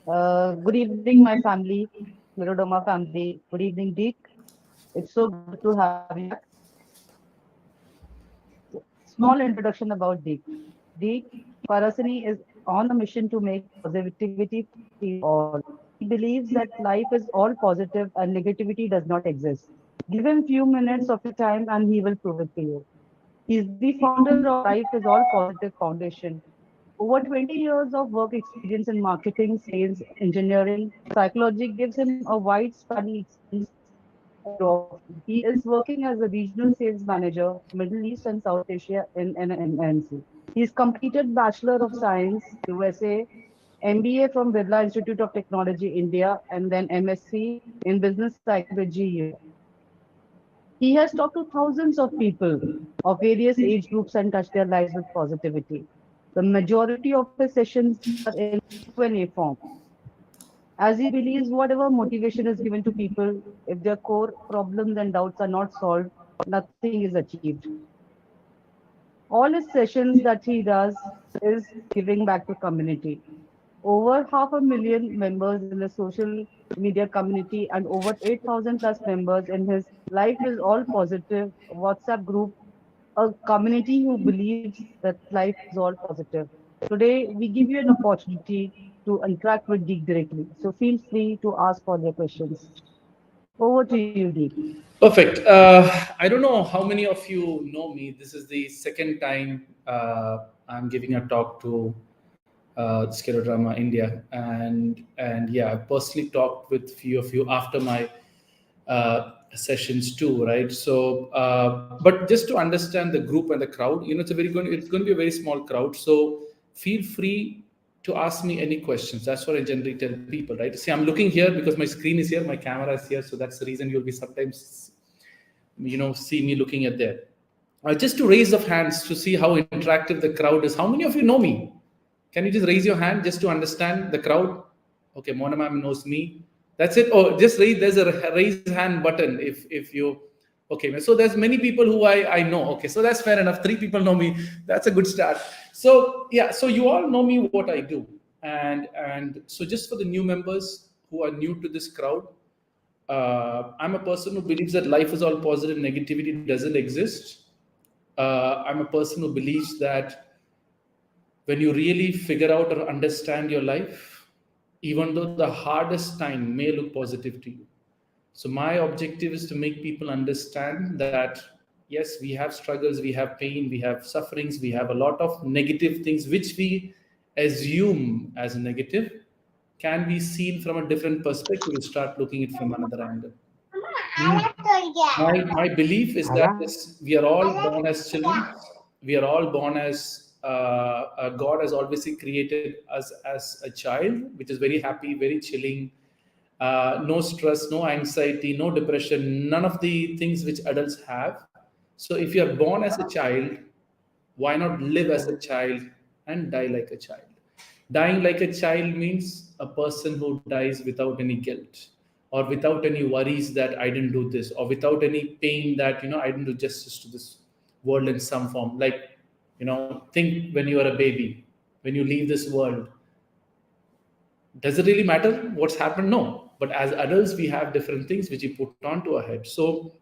Good evening, my family, Scleroderma family. Good evening, Deek. It's so good to have you back. Small introduction about Deek. Deek Parassini is on a mission to make positivity free for all. He believes that life is all positive and negativity does not exist. Give him few minutes of your time and he will prove it to you. He's the founder of Life is All Positive Foundation. Over 20 years of work experience in marketing, sales, engineering, psychology gives him a wide spanning experience abroad. He is working as a regional sales manager, Middle East and South Asia in an MNC. He's completed Bachelor of Science, USA, MBA from Birla Institute of Technology, India, and then MSc in Business Psychology, US. He has talked to thousands of people of various age groups and touched their lives with positivity. The majority of his sessions are in Q&A form, as he believes whatever motivation is given to people, if their core problems and doubts are not solved, nothing is achieved. All his sessions that he does is giving back to community. Over half a million members in the social media community and over 8,000 plus members in his Life is All Positive WhatsApp group, a community who believes that life is all positive. Today, we give you an opportunity to interact with Deek directly. So feel free to ask all your questions. Over to you, Deek. Perfect. I don't know how many of you know me. This is the second time I'm giving a talk to Scleroderma India, and yeah, I personally talked with few of you after my sessions too, right? So, but just to understand the group and the crowd, it's going to be a very small crowd. So feel free to ask me any questions. That's what I generally tell people, right? See, I'm looking here because my screen is here, my camera is here, so that's the reason you'll be sometimes, see me looking at there. Just to raise of hands to see how interactive the crowd is. How many of you know me? Can you just raise your hand just to understand the crowd? Okay, Mona ma'am knows me. That's it. Oh, just raise. There's a raise hand button if you. Okay, so there's many people who I know. Okay, so that's fair enough. 3 people know me. That's a good start. So yeah, so you all know me what I do, and so just for the new members who are new to this crowd, I'm a person who believes that life is all positive, negativity doesn't exist. I'm a person who believes that when you really figure out or understand your life, even though the hardest time may look positive to you. So, my objective is to make people understand that yes, we have struggles, we have pain, we have sufferings, we have a lot of negative things which we assume as negative can be seen from a different perspective. You start looking at it from another angle. Hmm. My belief is that this, we are all born as children. We are all born as God has obviously created us as a child, which is very happy, very chilling, no stress, no anxiety, no depression, none of the things which adults have. So if you are born as a child, why not live as a child and die like a child? Dying like a child means a person who dies without any guilt or without any worries that I didn't do this, or without any pain that, I didn't do justice to this world in some form. Like, think when you are a baby, when you leave this world, does it really matter what's happened? No. But as adults, we have different things which we put onto our head. So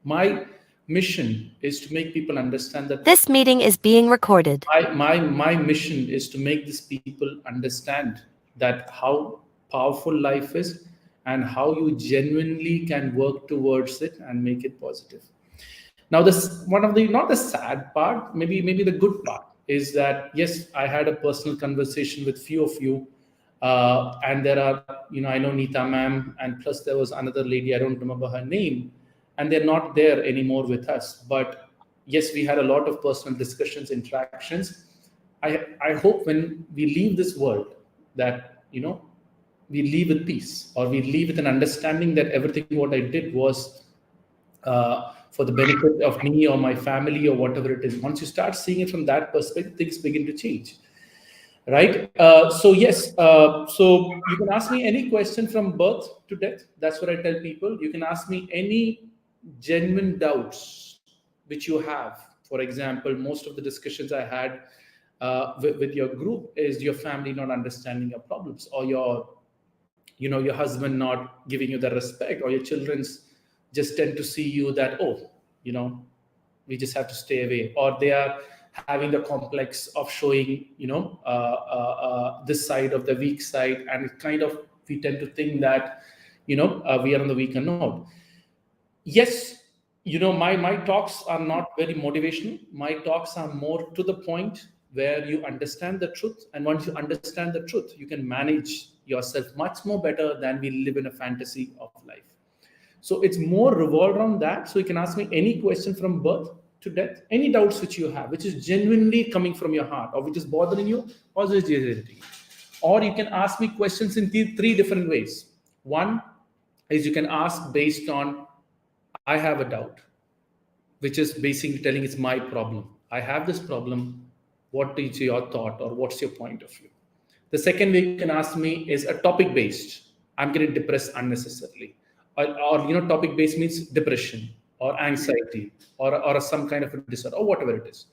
my mission is to make people understand that This meeting is being recorded. my mission is to make these people understand that how powerful life is and how you genuinely can work towards it and make it positive. Now, this one of the, not the sad part, maybe the good part is that yes, I had a personal conversation with few of you, and there are, I know Neeta ma'am, and plus there was another lady, I don't remember her name, and they're not there anymore with us. But yes, we had a lot of personal discussions, interactions. I hope when we leave this world that we leave with peace, or we leave with an understanding that everything what I did was for the benefit of me or my family or whatever it is. Once you start seeing it from that perspective, things begin to change, right? So yes, so you can ask me any question from birth to death. That's what I tell people. You can ask me any genuine doubts which you have. For example, most of the discussions I had with your group is your family not understanding your problems, or your husband not giving you the respect, or your children's just tend to see you that, oh, we just have to stay away, or they are having the complex of showing this side of the weak side, and it kind of, we tend to think that we are on the weaker note. Yes, my talks are not very motivational. My talks are more to the point, where you understand the truth, and once you understand the truth, you can manage yourself much more better than we live in a fantasy of life. So it's more revolved around that. So you can ask me any question from birth to death, any doubts which you have, which is genuinely coming from your heart, or which is bothering you, or which is irritating you. Or you can ask me questions in three different ways. One is you can ask based on, I have a doubt, which is basically telling it's my problem. I have this problem. What is your thought, or what's your point of view? The second way you can ask me is a topic based. I'm getting depressed unnecessarily. Or topic based means depression or anxiety or some kind of a disorder or whatever it is.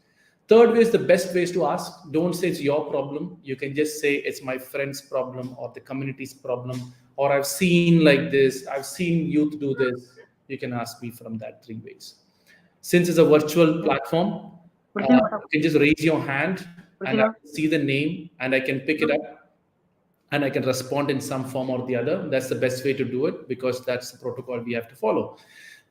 Third way is the best ways to ask. Don't say it's your problem. You can just say it's my friend's problem or the community's problem, or I've seen like this, I've seen youth do this. You can ask me from that three ways. Since it's a virtual platform, you can just raise your hand and I can see the name and I can pick it up and I can respond in some form or the other. That's the best way to do it, because that's the protocol we have to follow.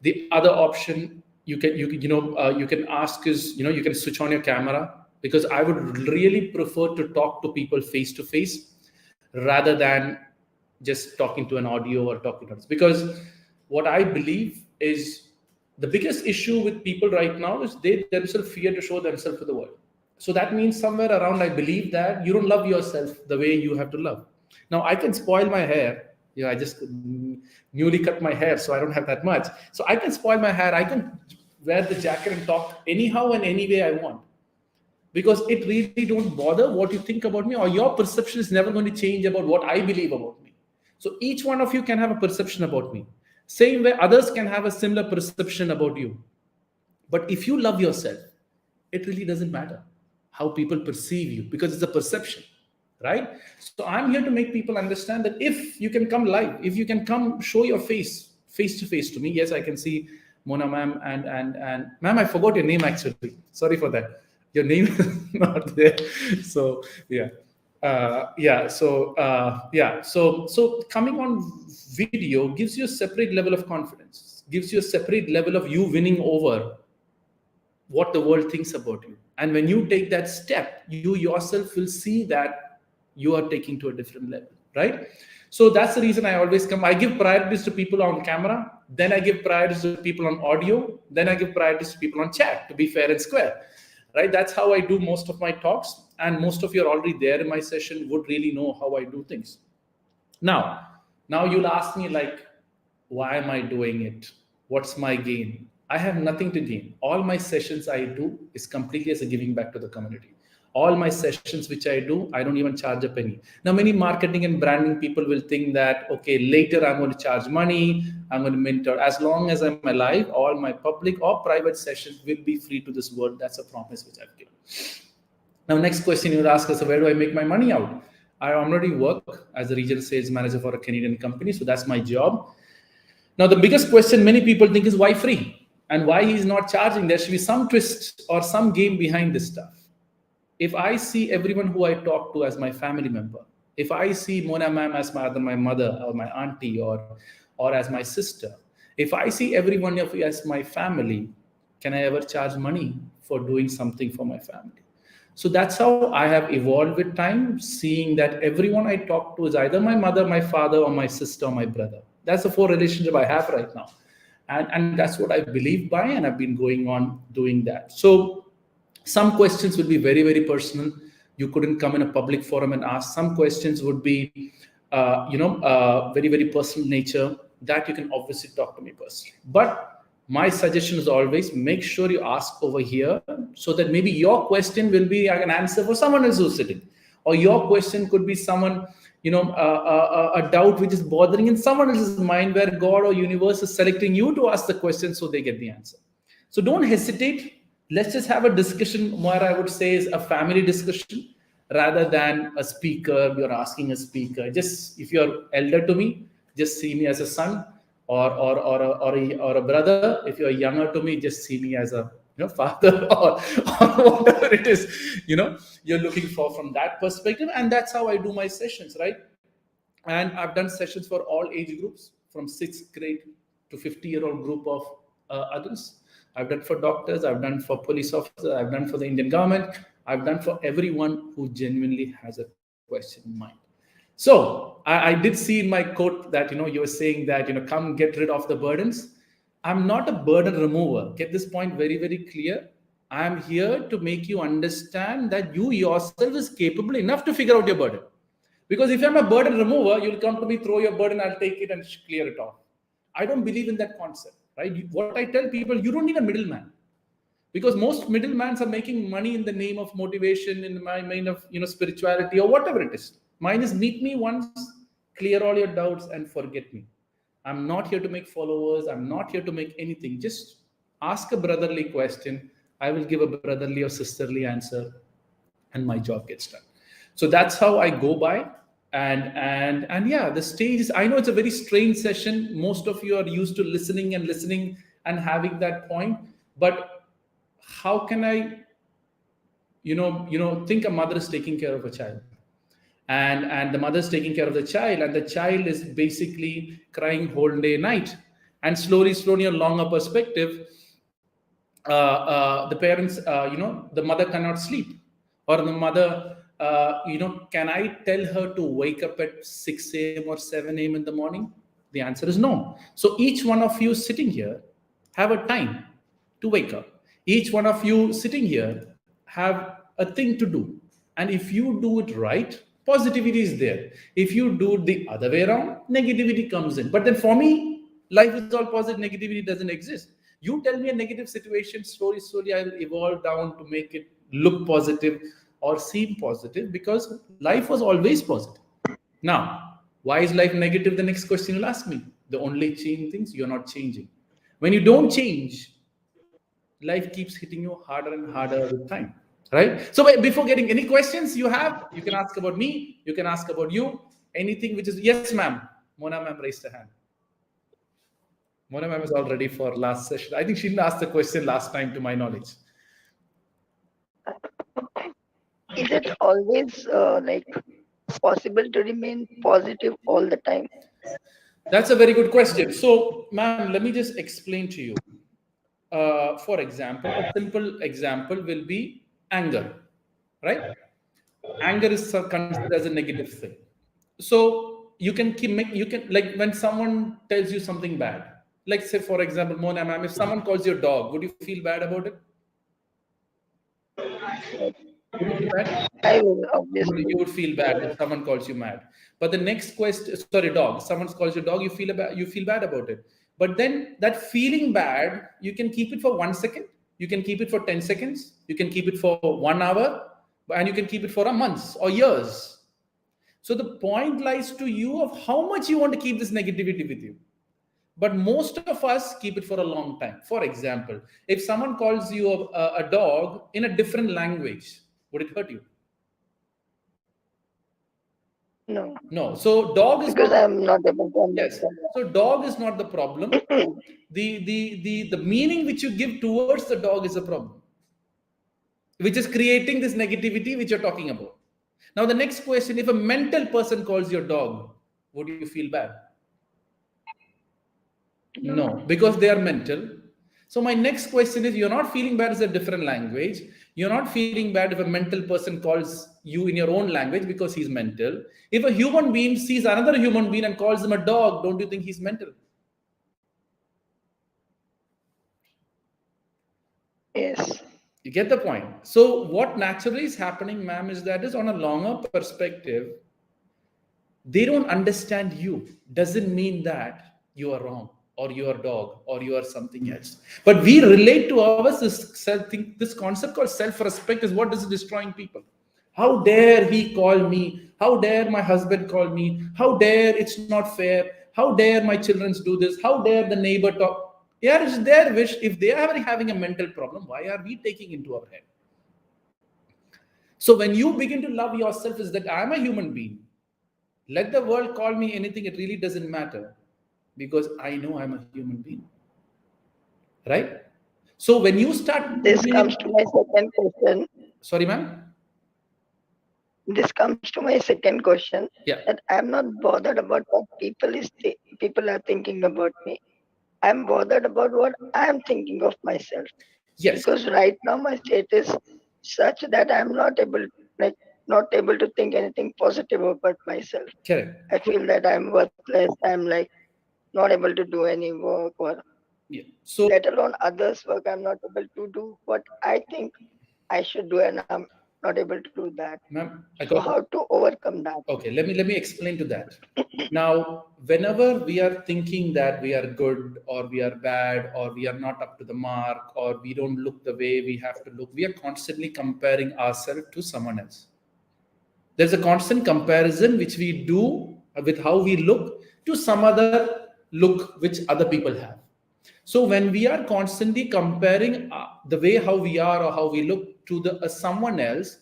The other option you can ask is, you can switch on your camera, because I would really prefer to talk to people face to face rather than just talking to an audio or talking to us. Because what I believe is, the biggest issue with people right now is they themselves fear to show themselves to the world. So that means somewhere around, I believe that you don't love yourself the way you have to love. Now, I can spoil my hair. I just newly cut my hair, so I don't have that much. So I can spoil my hair. I can wear the jacket and talk anyhow and any way I want. Because it really don't bother what you think about me, or your perception is never going to change about what I believe about me. So each one of you can have a perception about me. Same way others can have a similar perception about you. But if you love yourself, it really doesn't matter how people perceive you, because it's a perception, right? So I'm here to make people understand that if you can come live, if you can come show your face to face to me. Yes, I can see Mona ma'am and ma'am, I forgot your name actually. Sorry for that. Your name is not there. So yeah. So coming on video gives you a separate level of confidence, gives you a separate level of you winning over what the world thinks about you. And when you take that step, you yourself will see that you are taking to a different level, right? So that's the reason I always come. I give priorities to people on camera, then I give priorities to people on audio, then I give priorities to people on chat, to be fair and square, right? That's how I do most of my talks. And most of you are already there in my session, would really know how I do things. Now you'll ask me, like, why am I doing it? What's my gain? I have nothing to gain. All my sessions I do is completely as a giving back to the community. All my sessions which I do, I don't even charge a penny. Now, many marketing and branding people will think that, okay, later I'm going to charge money, I'm going to mentor. As long as I'm alive, all my public or private sessions will be free to this world. That's a promise which I've given. Now, next question you would ask us, where do I make my money out? I already work as a regional sales manager for a Canadian company, so that's my job. Now, the biggest question many people think is why free? And why he's not charging? There should be some twist or some game behind this stuff. If I see everyone who I talk to as my family member, if I see Mona ma'am as my mother or my auntie or as my sister, if I see every one of you as my family, can I ever charge money for doing something for my family? So that's how I have evolved with time, seeing that everyone I talk to is either my mother, my father, or my sister, or my brother. That's the 4 relationship I have right now. And that's what I believe by, and I've been going on doing that. So some questions will be very, very personal. You couldn't come in a public forum and ask. Some questions would be, very, very personal nature that you can obviously talk to me personally. But my suggestion is always make sure you ask over here, so that maybe your question will be an answer for someone else who's sitting, or your question could be someone, a doubt which is bothering in someone else's mind, where God or universe is selecting you to ask the question so they get the answer. So don't hesitate let's just have a discussion. More, I would say, is a family discussion rather than a speaker. You're asking a speaker. Just if you're elder to me, just see me as a son, or a brother. If you're younger to me, just see me as a father, or whatever it is you're looking for from that perspective. And that's how I do my sessions, right? And I've done sessions for all age groups, from 6th grade to 50-year-old group of adults. I've done for doctors, I've done for police officers, I've done for the Indian government, I've done for everyone who genuinely has a question in mind. So I did see in my quote that you were saying that come get rid of the burdens. I'm not a burden remover. Get this point very, very clear. I'm here to make you understand that you yourself is capable enough to figure out your burden. Because if I'm a burden remover, you'll come to me, throw your burden, I'll take it and clear it off. I don't believe in that concept, right? What I tell people, you don't need a middleman. Because most middlemans are making money in the name of motivation, in the name of spirituality, or whatever it is. Mine is meet me once, clear all your doubts, and forget me. I'm not here to make followers. I'm not here to make anything. Just ask a brotherly question. I will give a brotherly or sisterly answer, and my job gets done. So that's how I go by. And yeah, the stage is, I know it's a very strange session. Most of you are used to listening and having that point. But how can I, think a mother is taking care of a child. And the mother's taking care of the child, and the child is basically crying whole day night. And slowly on longer perspective, the parents, the mother cannot sleep, or the mother, can I tell her to wake up at 6 a.m. or 7 a.m. in the morning? The answer is no. So each one of you sitting here have a time to wake up. Each one of you sitting here have a thing to do. And if you do it right, positivity is there. If you do it the other way around, negativity comes in. But then for me, life is all positive, negativity doesn't exist. You tell me a negative situation, slowly I will evolve down to make it look positive or seem positive, because life was always positive. Now, why is life negative? The next question you'll ask me. The only change things, you're not changing. When you don't change, life keeps hitting you harder and harder with time. Right? So before getting any questions you have, you can ask about me, you can ask about you, anything which is, yes, ma'am. Mona ma'am raised her hand. Mona ma'am is all ready for last session. I think she didn't ask the question last time, to my knowledge. Is it always possible to remain positive all the time? That's a very good question. So, ma'am, let me just explain to you. For example, a simple example will be anger, right? Anger is considered as a negative thing. So you can like when someone tells you something bad, like say for example, Mona ma'am, if someone calls you a dog, would you feel bad about it? Would you feel bad? I will, obviously. You would feel bad if someone calls you mad. But the next question, sorry, dog. Someone calls you dog, you feel bad about it. But then that feeling bad, you can keep it for 1 second, you can keep it for 10 seconds, you can keep it for 1 hour, and you can keep it for a month or years. So the point lies to you of how much you want to keep this negativity with you. But most of us keep it for a long time. For example, if someone calls you a dog in a different language, would it hurt you? No. No. So dog is because I'm not able to understand. Yes. So dog is not the problem. The meaning which you give towards the dog is a problem, which is creating this negativity which you're talking about. Now the next question: if a mental person calls your dog, would you feel bad? No, because they are mental. So my next question is: you're not feeling bad as a different language. You're not feeling bad if a mental person calls you in your own language because he's mental. If a human being sees another human being and calls him a dog, don't you think he's mental? Yes. You get the point. So what naturally is happening, ma'am, is that is on a longer perspective, they don't understand you. Doesn't mean that you are wrong, or you are dog, or you are something else. But we relate to ours this concept called self-respect is what is destroying people. How dare he call me? How dare my husband call me? How dare it's not fair? How dare my children do this? How dare the neighbor talk? Yeah, it's their wish. If they are having a mental problem, why are we taking into our head? So when you begin to love yourself, is that I'm a human being. Let the world call me anything, it really doesn't matter, because I know I'm a human being. Right? So when you start This comes to my second question. Sorry, ma'am? This comes to my second question. Yeah. That I'm not bothered about what people are thinking about me. I'm bothered about what I'm thinking of myself. Yes. Because right now my state is such that I'm not able to think anything positive about myself. Correct. I feel that I'm worthless. I'm like not able to do any work, or Yeah. So let alone others' work. I'm not able to do what I think I should do, and I'm not able to do that. ma'am, I So got how to overcome that? okay, let me explain to that. Now, whenever we are thinking that we are good or we are bad or we are not up to the mark or we don't look the way we have to look, we are constantly comparing ourselves to someone else. There's a constant comparison which we do with how we look to some other look which other people have. So when we are constantly comparing the way how we are or how we look to the someone else,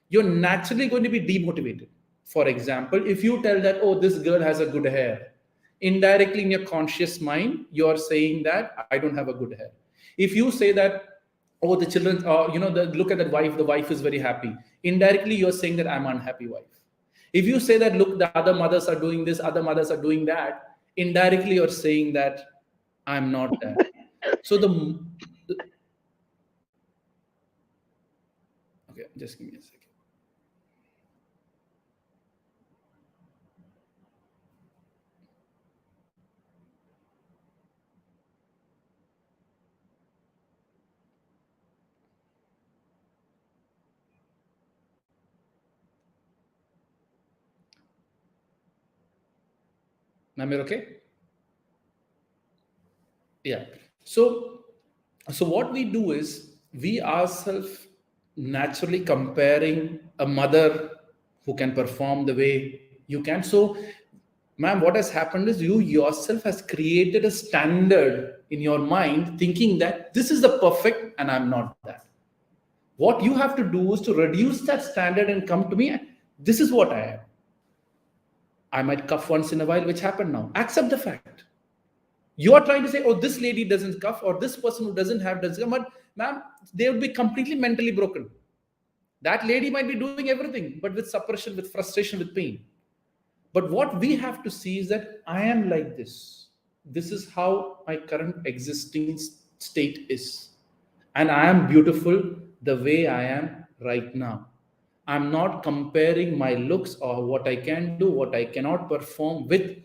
you're naturally going to be demotivated. For example, if you tell that, oh, this girl has a good hair, indirectly in your conscious mind, you're saying that I don't have a good hair. If you say that, oh, the children, look at that wife, the wife is very happy, indirectly you're saying that I'm an unhappy wife. If you say that, look, the other mothers are doing this, other mothers are doing that, indirectly you're saying that I'm not that. So okay, just give me a second. Ma'am, you're okay? Yeah. So what we do is we ourselves naturally comparing a mother who can perform the way you can. So, ma'am, what has happened is you yourself has created a standard in your mind, thinking that this is the perfect and I'm not that. What you have to do is to reduce that standard and come to me. This is what I am. I might cough once in a while, which happened now. Accept the fact. You are trying to say, oh, this lady doesn't cough, or this person who doesn't have doesn't, but ma'am, they would be completely mentally broken. That lady might be doing everything, but with suppression, with frustration, with pain. But what we have to see is that I am like this. This is how my current existing state is. And I am beautiful the way I am right now. I'm not comparing my looks or what I can do, what I cannot perform with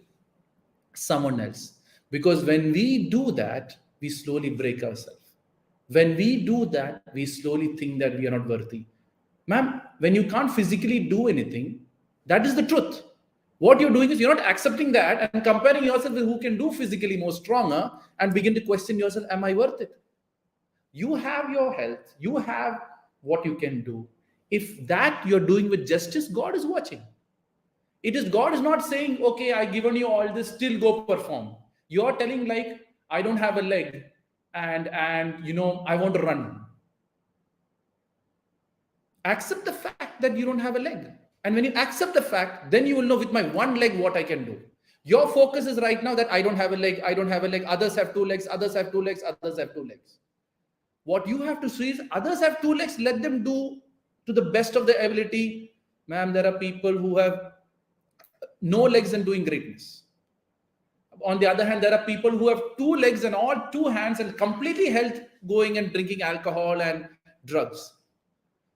someone else. Because when we do that, we slowly break ourselves. When we do that, we slowly think that we are not worthy. Ma'am, when you can't physically do anything, that is the truth. What you're doing is you're not accepting that and comparing yourself with who can do physically more stronger and begin to question yourself, am I worth it? You have your health, you have what you can do. If that you're doing with justice, God is watching. It is God is not saying, okay, I given you all this, still go perform. You're telling like, I don't have a leg and I want to run. Accept the fact that you don't have a leg. And when you accept the fact, then you will know with my one leg what I can do. Your focus is right now that I don't have a leg, I don't have a leg, others have two legs, others have two legs, others have two legs. What you have to see is others have two legs, let them do to the best of their ability. Ma'am, there are people who have no legs and doing greatness. On the other hand, there are people who have two legs and all two hands and completely health going and drinking alcohol and drugs.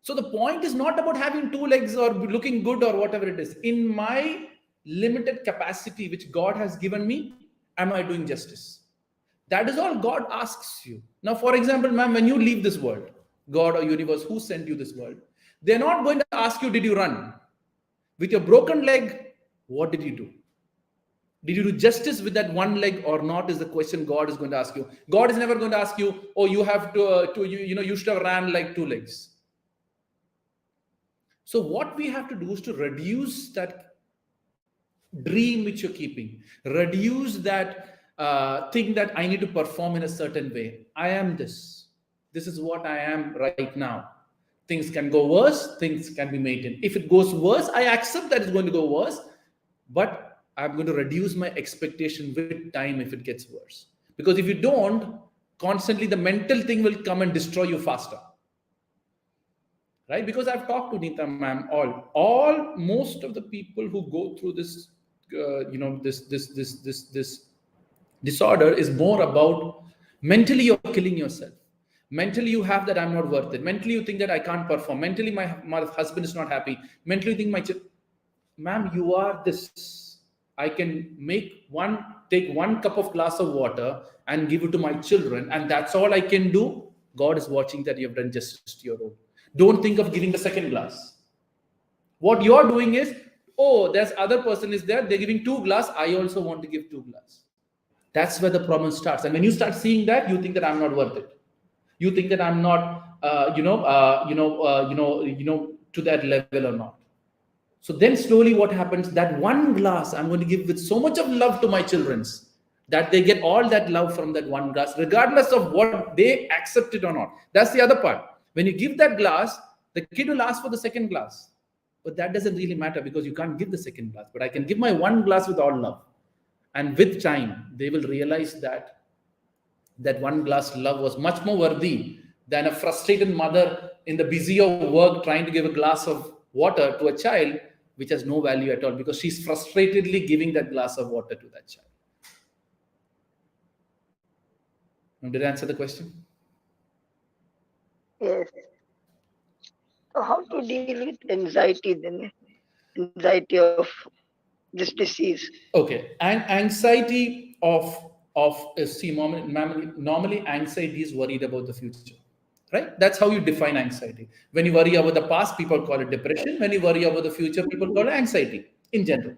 So the point is not about having two legs or looking good or whatever it is. In my limited capacity, which God has given me, am I doing justice? That is all God asks you. Now, for example, ma'am, when you leave this world, God or universe, who sent you this world, they're not going to ask you, did you run? With your broken leg, what did you do? Did you do justice with that one leg or not is the question God is going to ask you. God is never going to ask you, oh, you have you should have ran like two legs. So what we have to do is to reduce that dream which you're keeping, reduce that think that I need to perform in a certain way. I am this. This is what I am right now. Things can go worse, things can be maintained. If it goes worse, I accept that it's going to go worse, but I'm going to reduce my expectation with time if it gets worse. Because if you don't, constantly the mental thing will come and destroy you faster. Right? Because I've talked to Neeta ma'am, most of the people who go through this, this disorder is more about mentally you're killing yourself. Mentally you have that I'm not worth it. Mentally you think that I can't perform. Mentally my husband is not happy. Mentally you think ma'am, you are this. I can take one cup of glass of water and give it to my children, and that's all I can do. God is watching that you have done justice to your own. Don't think of giving the second glass. What you're doing is, oh, there's other person is there, they're giving 2 glass, I also want to give 2 glass. That's where the problem starts. And when you start seeing that, you think that I'm not worth it. You think that I'm not, to that level or not. So then slowly what happens, that 1 glass I'm going to give with so much of love to my children's, that they get all that love from that 1 glass, regardless of what they accept it or not. That's the other part. When you give that glass, the kid will ask for the second glass. But that doesn't really matter because you can't give the second glass. But I can give my 1 glass with all love. And with time, they will realize that 1 glass love was much more worthy than a frustrated mother in the busy of work trying to give a glass of water to a child, which has no value at all because she's frustratedly giving that glass of water to that child. Did I answer the question? Yes. So how to deal with anxiety then? Anxiety of this disease. Okay, and anxiety normally anxiety is worried about the future, right? That's how you define anxiety. When you worry about the past, people call it depression. When you worry about the future, people call it anxiety in general.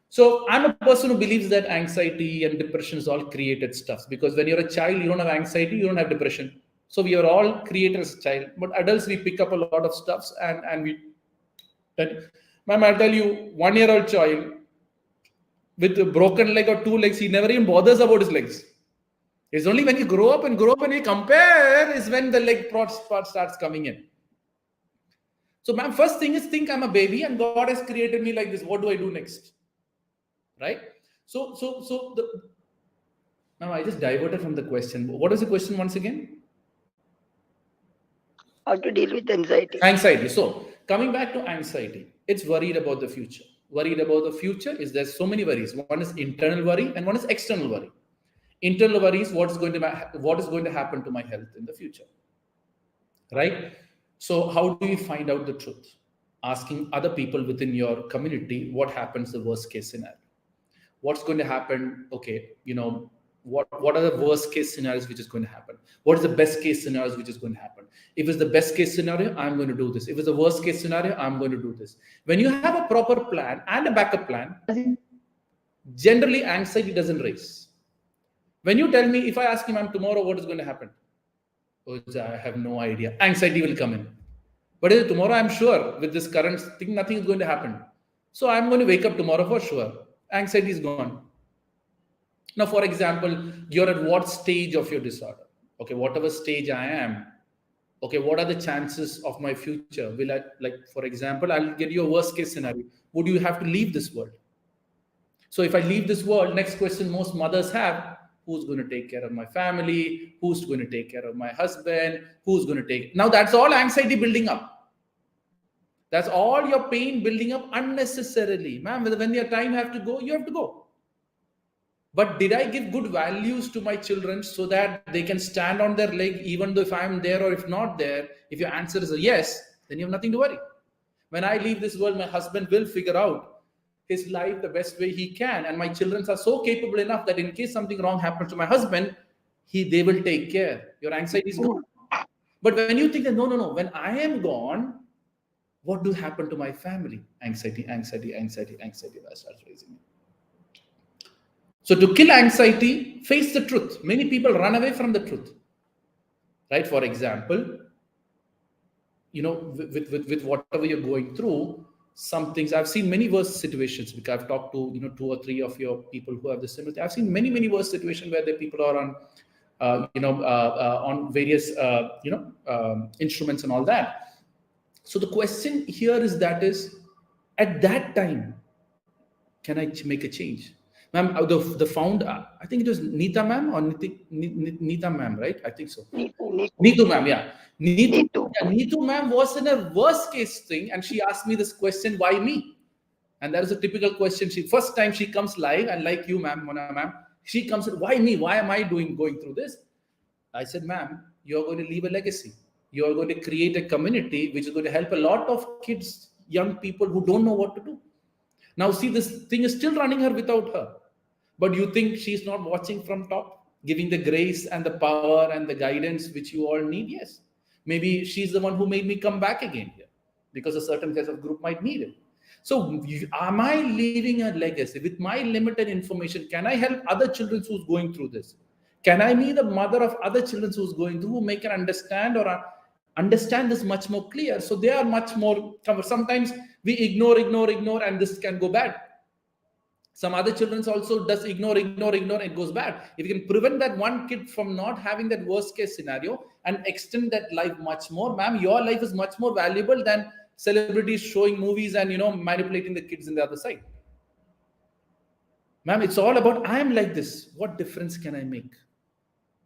So I'm a person who believes that anxiety and depression is all created stuff, because when you're a child, you don't have anxiety, you don't have depression. So we are all created as a child, but adults, we pick up a lot of stuffs and we, ma'am, I'll tell you, 1-year-old child with a broken leg or 2 legs, he never even bothers about his legs. It's only when you grow up and you compare is when the leg part starts coming in. So ma'am, first thing is think I'm a baby and God has created me like this. What do I do next? Right? Now I just diverted from the question. What is the question once again? How to deal with anxiety. Anxiety. So coming back to anxiety, it's worried about the future. Worried about the future is there's so many worries. One is internal worry and one is external worry. Internal worry is what is going to happen to my health in the future. Right? So how do you find out the truth? Asking other people within your community what happens the worst case scenario. What's going to happen? Okay, what are the worst case scenarios which is going to happen? What is the best case scenarios which is going to happen? If it's the best case scenario, I'm going to do this. If it's the worst case scenario, I'm going to do this. When you have a proper plan and a backup plan, generally anxiety doesn't raise. When you tell me, if I ask you, ma'am, tomorrow what is going to happen? Oh, I have no idea. Anxiety will come in. But tomorrow, I'm sure with this current thing, nothing is going to happen. So I'm going to wake up tomorrow for sure. Anxiety is gone. Now, for example, you're at what stage of your disorder? Okay, whatever stage I am. Okay, what are the chances of my future? Will I, for example, I'll get you a worst case scenario. Would you have to leave this world? So if I leave this world, next question most mothers have, who's going to take care of my family? Who's going to take care of my husband? Who's going to take... Now that's all anxiety building up. That's all your pain building up unnecessarily. Ma'am, when your time have to go, you have to go. But did I give good values to my children so that they can stand on their leg even though if I'm there or if not there? If your answer is a yes, then you have nothing to worry. When I leave this world, my husband will figure out his life the best way he can. And my children are so capable enough that in case something wrong happens to my husband, they will take care. Your anxiety is gone. But when you think that, no, when I am gone, what will happen to my family? Anxiety that starts raising. So to kill anxiety, face the truth. Many people run away from the truth. Right? For example, with whatever you're going through, some things. I've seen many worse situations because I've talked to 2 or 3 of your people who have the similar. I've seen many worse situations where the people are on on various instruments and all that. So the question here is at that time, can I make a change? Ma'am, the founder, I think it was Neeta ma'am or Neeta ma'am, right? I think so. Neetu ma'am, yeah. Neetu ma'am was in a worst case thing, and she asked me this question, why me? And that is a typical question. First time she comes live, and like you, ma'am, Mona ma'am, she comes and why me? Why am I going through this? I said, ma'am, you're going to leave a legacy. You're going to create a community which is going to help a lot of kids, young people who don't know what to do. Now, see, this thing is still running her without her. But you think she's not watching from top, giving the grace and the power and the guidance which you all need? Yes. Maybe she's the one who made me come back again here because a certain kind of group might need it. So, am I leaving a legacy? With my limited information, can I help other children who's going through this? Can I be the mother of other children who's going through, who make an understand or understand this much more clear? So they are much more covered. Sometimes we ignore, and this can go bad. Some other children also does ignore, and it goes bad. If you can prevent that one kid from not having that worst case scenario and extend that life much more, ma'am, your life is much more valuable than celebrities showing movies and manipulating the kids in the other side. Ma'am, it's all about I am like this. What difference can I make?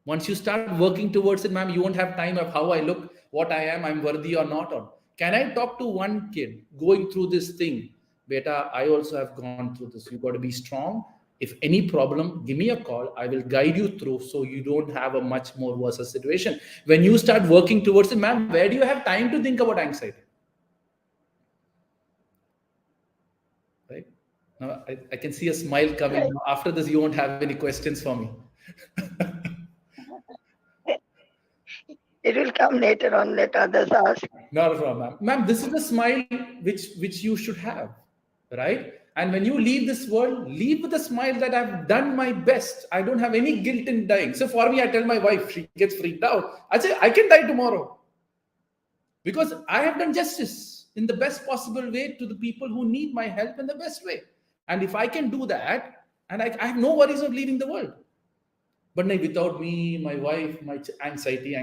Once you start working towards it, ma'am, you won't have time of how I look, what I am, I'm worthy or not. Or can I talk to one kid going through this thing? Beta, I also have gone through this. You got to be strong. If any problem, give me a call. I will guide you through so you don't have a much more worse situation. When you start working towards it, ma'am, where do you have time to think about anxiety? Right? Now, I can see a smile coming. Right. After this, you won't have any questions for me. It will come later on, let others ask. Not a problem, ma'am. Ma'am, this is the smile which you should have, right? And when you leave this world, leave with a smile that I've done my best. I don't have any guilt in dying. So for me, I tell my wife, she gets freaked out. I say, I can die tomorrow. Because I have done justice in the best possible way to the people who need my help in the best way. And if I can do that, and I have no worries of leaving the world. But without me, my wife, my anxiety.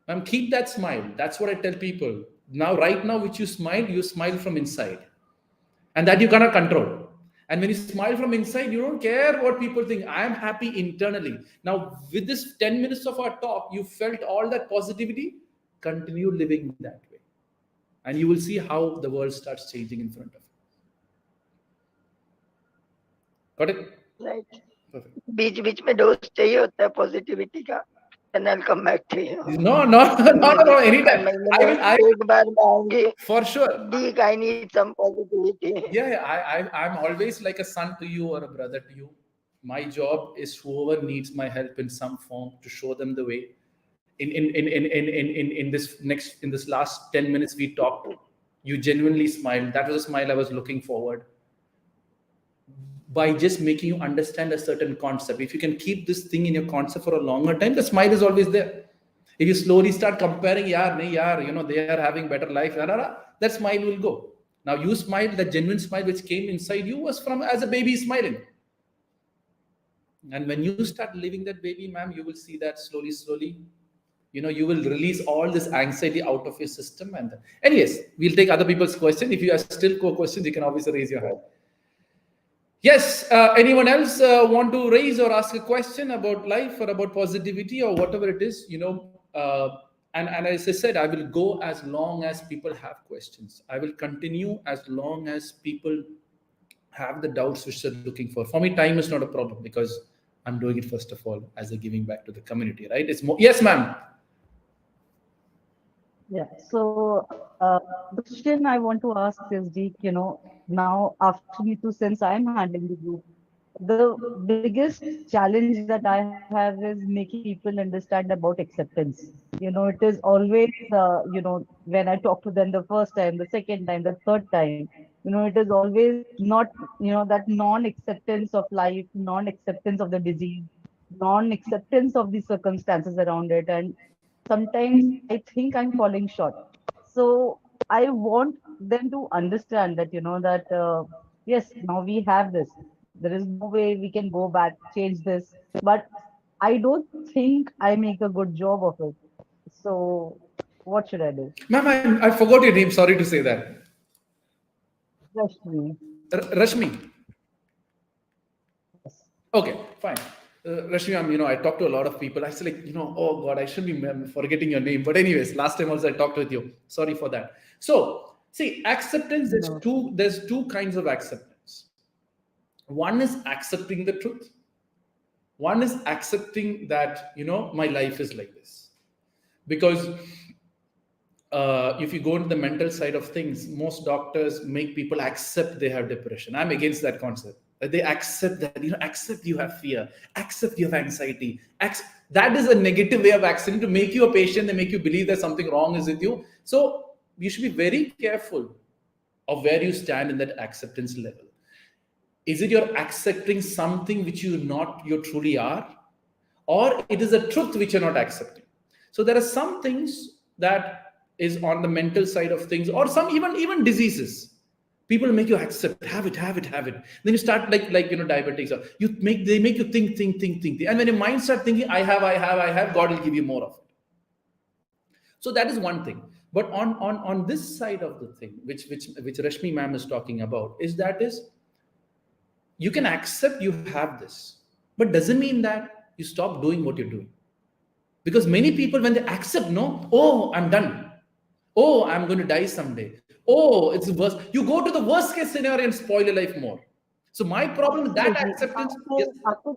Ma'am, keep that smile. That's what I tell people. Now, right now, which you smile from inside. And that you cannot control. And when you smile from inside, you don't care what people think. I am happy internally. Now, with this 10 minutes of our talk, you felt all that positivity. Continue living that way. And you will see how the world starts changing in front of you. Got it? Right. बीच में dose चाहिए होता है positivity का. And I'll come back to you. No. Anytime. For sure. Deek, I need some positivity. Yeah. I'm always like a son to you or a brother to you. My job is whoever needs my help in some form to show them the way. In this last 10 minutes we talked, you genuinely smiled. That was a smile I was looking forward. By just making you understand a certain concept. If you can keep this thing in your concept for a longer time, the smile is always there. If you slowly start comparing, they are having better life, that smile will go. Now you smile, the genuine smile which came inside you was from as a baby smiling. And when you start living that baby, ma'am, you will see that slowly, you will release all this anxiety out of your system. And anyways, we'll take other people's questions. If you have still questions, you can obviously raise your hand. Yes, anyone else want to raise or ask a question about life or about positivity or whatever it is, and as I said, I will go as long as people have questions. I will continue as long as people have the doubts which they're looking for. For me, time is not a problem because I'm doing it first of all as a giving back to the community, right? It's more. Yes, ma'am. Yeah. So the question I want to ask is, Deek, now after me too, since I'm handling the group, the biggest challenge that I have is making people understand about acceptance. It is always, when I talk to them the first time, the second time, the third time, it is always not, that non-acceptance of life, non-acceptance of the disease, non-acceptance of the circumstances around it. And sometimes I think I'm falling short. So I want them to understand that, that yes, now we have this. There is no way we can go back, change this. But I don't think I make a good job of it. So what should I do? Ma'am, I forgot your name. Sorry to say that. Rashmi. Rashmi. Yes. Okay, fine. Rashmi, I talked to a lot of people. I said, like, oh God, I should be forgetting your name. But anyways, last time also I talked with you. Sorry for that. So, see, acceptance, No. there's two kinds of acceptance. One is accepting the truth. One is accepting that, my life is like this. Because if you go into the mental side of things, most doctors make people accept they have depression. I'm against that concept. That they accept that, accept you have fear, accept you have anxiety. That is a negative way of accepting to make you a patient. They make you believe that something wrong is with you. So you should be very careful of where you stand in that acceptance level. Is it you're accepting something which you truly are, or it is a truth which you're not accepting? So there are some things that is on the mental side of things, or some even diseases. People make you accept, have it. Then you start like diabetics. Or they make you think. And when your mind starts thinking, I have, God will give you more of it. So that is one thing. But on this side of the thing, which Rashmi ma'am is talking about, is you can accept you have this, but doesn't mean that you stop doing what you're doing. Because many people, when they accept, no, oh, I'm done. Oh, I'm going to die someday. Oh, it's the worst. You go to the worst case scenario and spoil your life more. So my problem with that Absolutely. acceptance, yes. After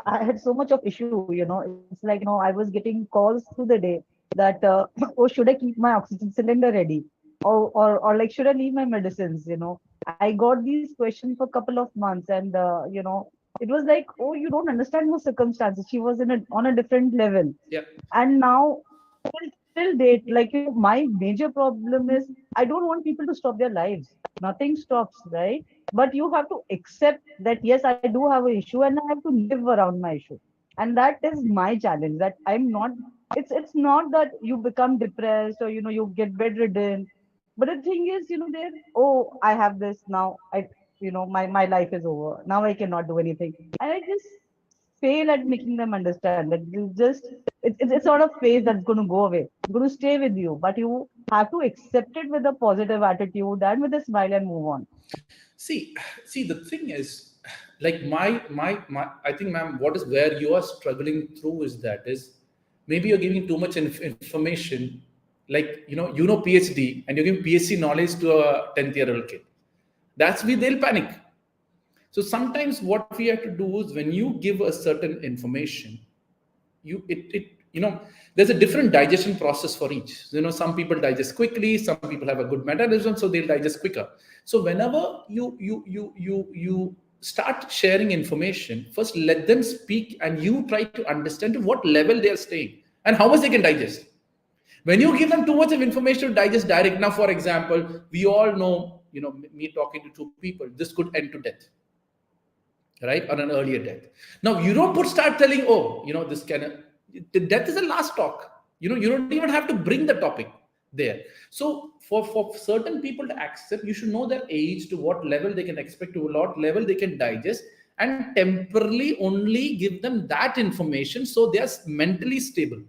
I had so much of issue, it's like, I was getting calls through the day that, oh, should I keep my oxygen cylinder ready? Or like, should I leave my medicines? I got these questions for a couple of months, and, it was like, oh, you don't understand her circumstances. She was on a different level. Yeah. And now, till date, like, my major problem is I don't want people to stop their lives. Nothing stops, right? But you have to accept that yes, I do have an issue and I have to live around my issue. And that is my challenge. That I'm not. It's not that you become depressed or you get bedridden. But the thing is, there. Oh, I have this now. My life is over. Now I cannot do anything. And I just fail at making them understand that it's sort of phase that's going to go away. It's going to stay with you, but you have to accept it with a positive attitude and with a smile and move on. See, the thing is, like my I think, ma'am, what is where you are struggling through is maybe you're giving too much information, like PhD, and you're giving PhD knowledge to a 10th-year-old kid. That's where they'll panic. So sometimes what we have to do is, when you give a certain information, there's a different digestion process for each. Some people digest quickly, some people have a good metabolism, so they'll digest quicker. So whenever you start sharing information, first let them speak, and you try to understand to what level they are staying and how much they can digest. When you give them too much of information to digest direct, now for example, we all know, me talking to two people, this could end to death, right? Or an earlier death. Now you don't start telling, oh, this can, the death is the last talk. You don't even have to bring the topic there. So for certain people to accept, you should know their age, to what level they can expect, to what level they can digest, and temporarily only give them that information so they are mentally stable.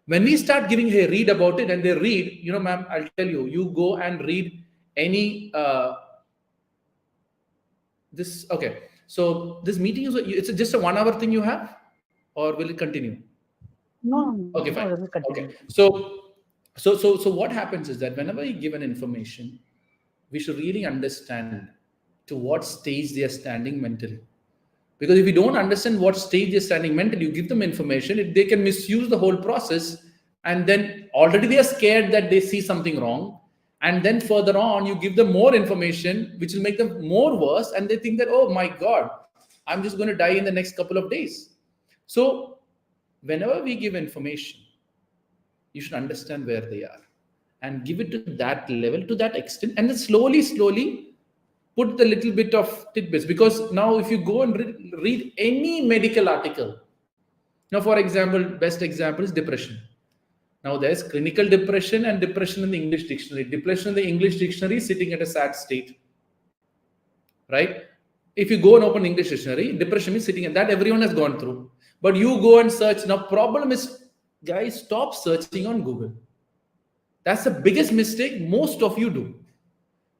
When we start giving, hey, read about it, and they read, ma'am, I'll tell you, you go and read any this. Okay, so this meeting it's just a 1 hour thing you have, or will it continue? Okay, fine. No, it will Okay, continue. so what happens is that whenever you give an information, we should really understand to what stage they are standing mentally. Because if you don't understand what stage they're standing mentally, you give them information, they can misuse the whole process, and then already they are scared that they see something wrong. And then further on, you give them more information, which will make them more worse, and they think that, oh my God, I'm just going to die in the next couple of days. So whenever we give information, you should understand where they are and give it to that level, to that extent, and then slowly put the little bit of tidbits. Because now if you go and read any medical article, now for example, best example is depression. Now there's clinical depression and depression in the English dictionary. Depression in the English dictionary is sitting at a sad state, right? If you go and open English dictionary, depression is sitting at that, everyone has gone through. But you go and search. Now problem is, guys, stop searching on Google. That's the biggest mistake most of you do.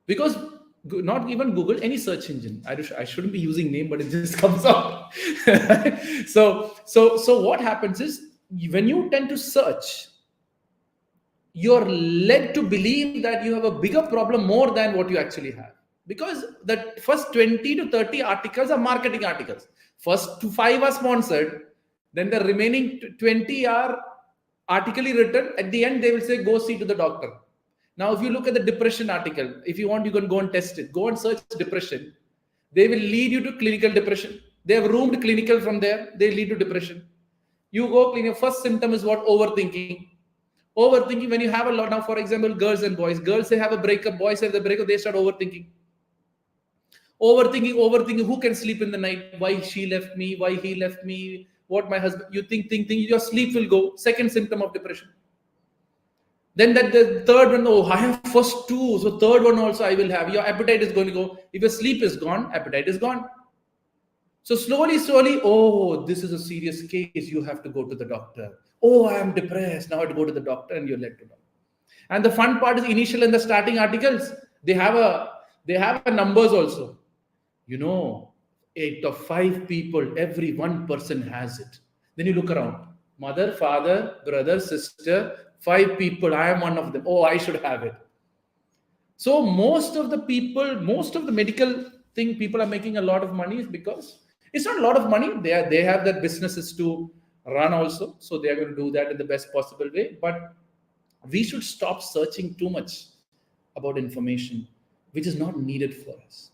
Because not even Google, any search engine. I shouldn't be using name, but it just comes out. So what happens is, when you tend to search, you're led to believe that you have a bigger problem more than what you actually have. Because the first 20 to 30 articles are marketing articles. First 5 are sponsored. Then the remaining 20 are artically written. At the end, they will say, go see to the doctor. Now, if you look at the depression article, if you want, you can go and test it. Go and search depression. They will lead you to clinical depression. They have roomed clinical from there. They lead to depression. You go clinical. First symptom is what? Overthinking. Overthinking, when you have a lot. Now, for example, girls and boys. Girls, they have a breakup. Boys have the breakup. They start overthinking. Overthinking. Who can sleep in the night? Why she left me? Why he left me? What my husband? You think. Your sleep will go. Second symptom of depression. Then the third one, oh, I have first 2. So third one also I will have. Your appetite is going to go. If your sleep is gone, appetite is gone. So slowly, oh, this is a serious case. You have to go to the doctor. Oh, I am depressed. Now I have to go to the doctor, and you're led to doctor. And the fun part is, initial and the starting articles, they have a numbers also. 8 of 5 people, every one person has it. Then you look around. Mother, father, brother, sister, 5 people. I am one of them. Oh, I should have it. So most of the medical thing, people are making a lot of money is because it's not a lot of money. They have their businesses to run also. So they are going to do that in the best possible way. But we should stop searching too much about information which is not needed for us.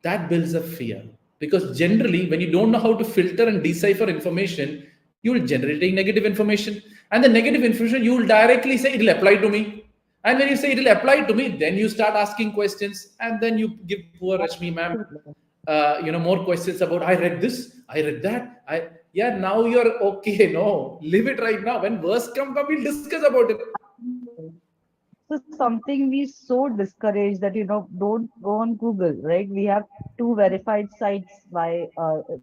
That builds up fear. Because generally, when you don't know how to filter and decipher information, you will generate negative information. And the negative information, you will directly say, it will apply to me. And when you say it will apply to me, then you start asking questions. And then you give poor Rashmi ma'am, more questions about, I read this, I read that. Now you're okay. No, live it right now. When worst comes up, we'll discuss about it. So something we so discourage that, don't go on Google, right? We have 2 verified sites by,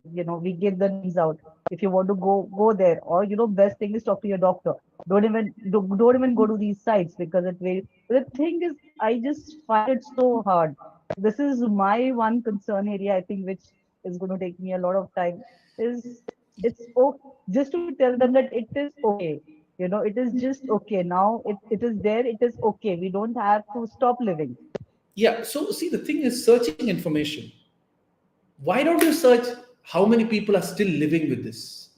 we give the names out. If you want to go there, or, best thing is talk to your doctor. Don't even go to these sites, because the thing is, I just find it so hard. This is my one concern area, I think, which is going to take me a lot of time, is it's okay just to tell them that it is okay. It is just okay. Now it is there. It is okay. We don't have to stop living. Yeah. So see, the thing is searching information. Why don't you search how many people are still living with this?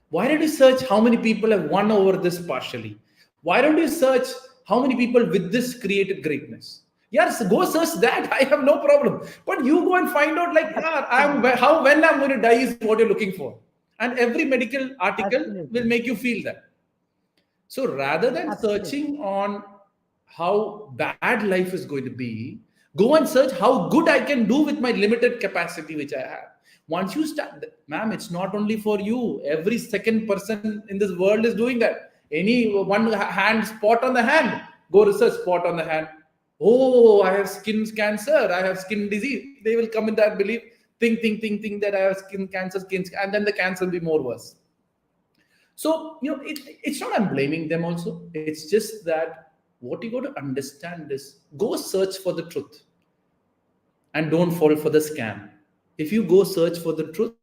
Why don't you search how many people have won over this partially? Why don't you search how many people with this created greatness? Yes, go search that. I have no problem. But you go and find out, like, when I'm going to die is what you're looking for. And every medical article will make you feel that. So rather than searching on how bad life is going to be, go and search how good I can do with my limited capacity which I have. Once you start, ma'am, it's not only for you. Every second person in this world is doing that. Any one hand, spot on the hand, go research spot on the hand. Oh, I have skin cancer. I have skin disease. They will come in that belief. Think that I have skin cancer, and then the cancer will be more worse. So, it's not I'm blaming them also. It's just that what you got to understand is, go search for the truth and don't fall for the scam. If you go search for the truth,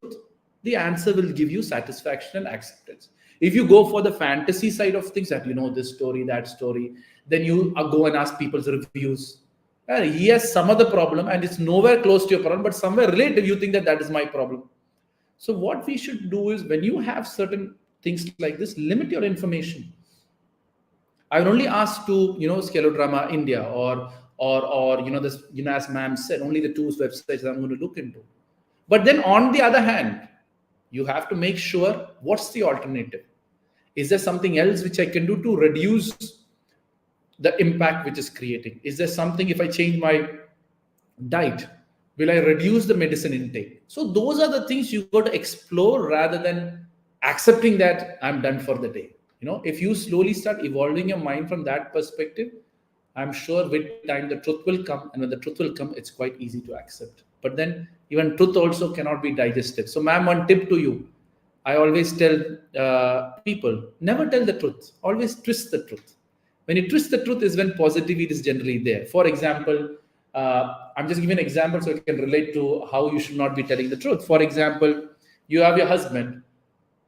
the answer will give you satisfaction and acceptance. If you go for the fantasy side of things, that this story, that story, then you go and ask people's reviews. Yes, some of the problem, and it's nowhere close to your problem, but somewhere related, you think that is my problem. So what we should do is, when you have certain things like this, limit your information. I would only ask to, Scleroderma India or this, as ma'am said, only the 2 websites I'm going to look into. But then on the other hand, you have to make sure, what's the alternative? Is there something else which I can do to reduce the impact which is creating? Is there something, if I change my diet, will I reduce the medicine intake? So those are the things you got to explore, rather than accepting that I'm done for the day. If you slowly start evolving your mind from that perspective, I'm sure with time the truth will come, and when the truth will come, it's quite easy to accept. But then even truth also cannot be digested. So, ma'am, one tip to you: I always tell people, never tell the truth. Always twist the truth. When you twist the truth is when positivity is generally there. For example, I'm just giving an example so you can relate to how you should not be telling the truth. For example, you have your husband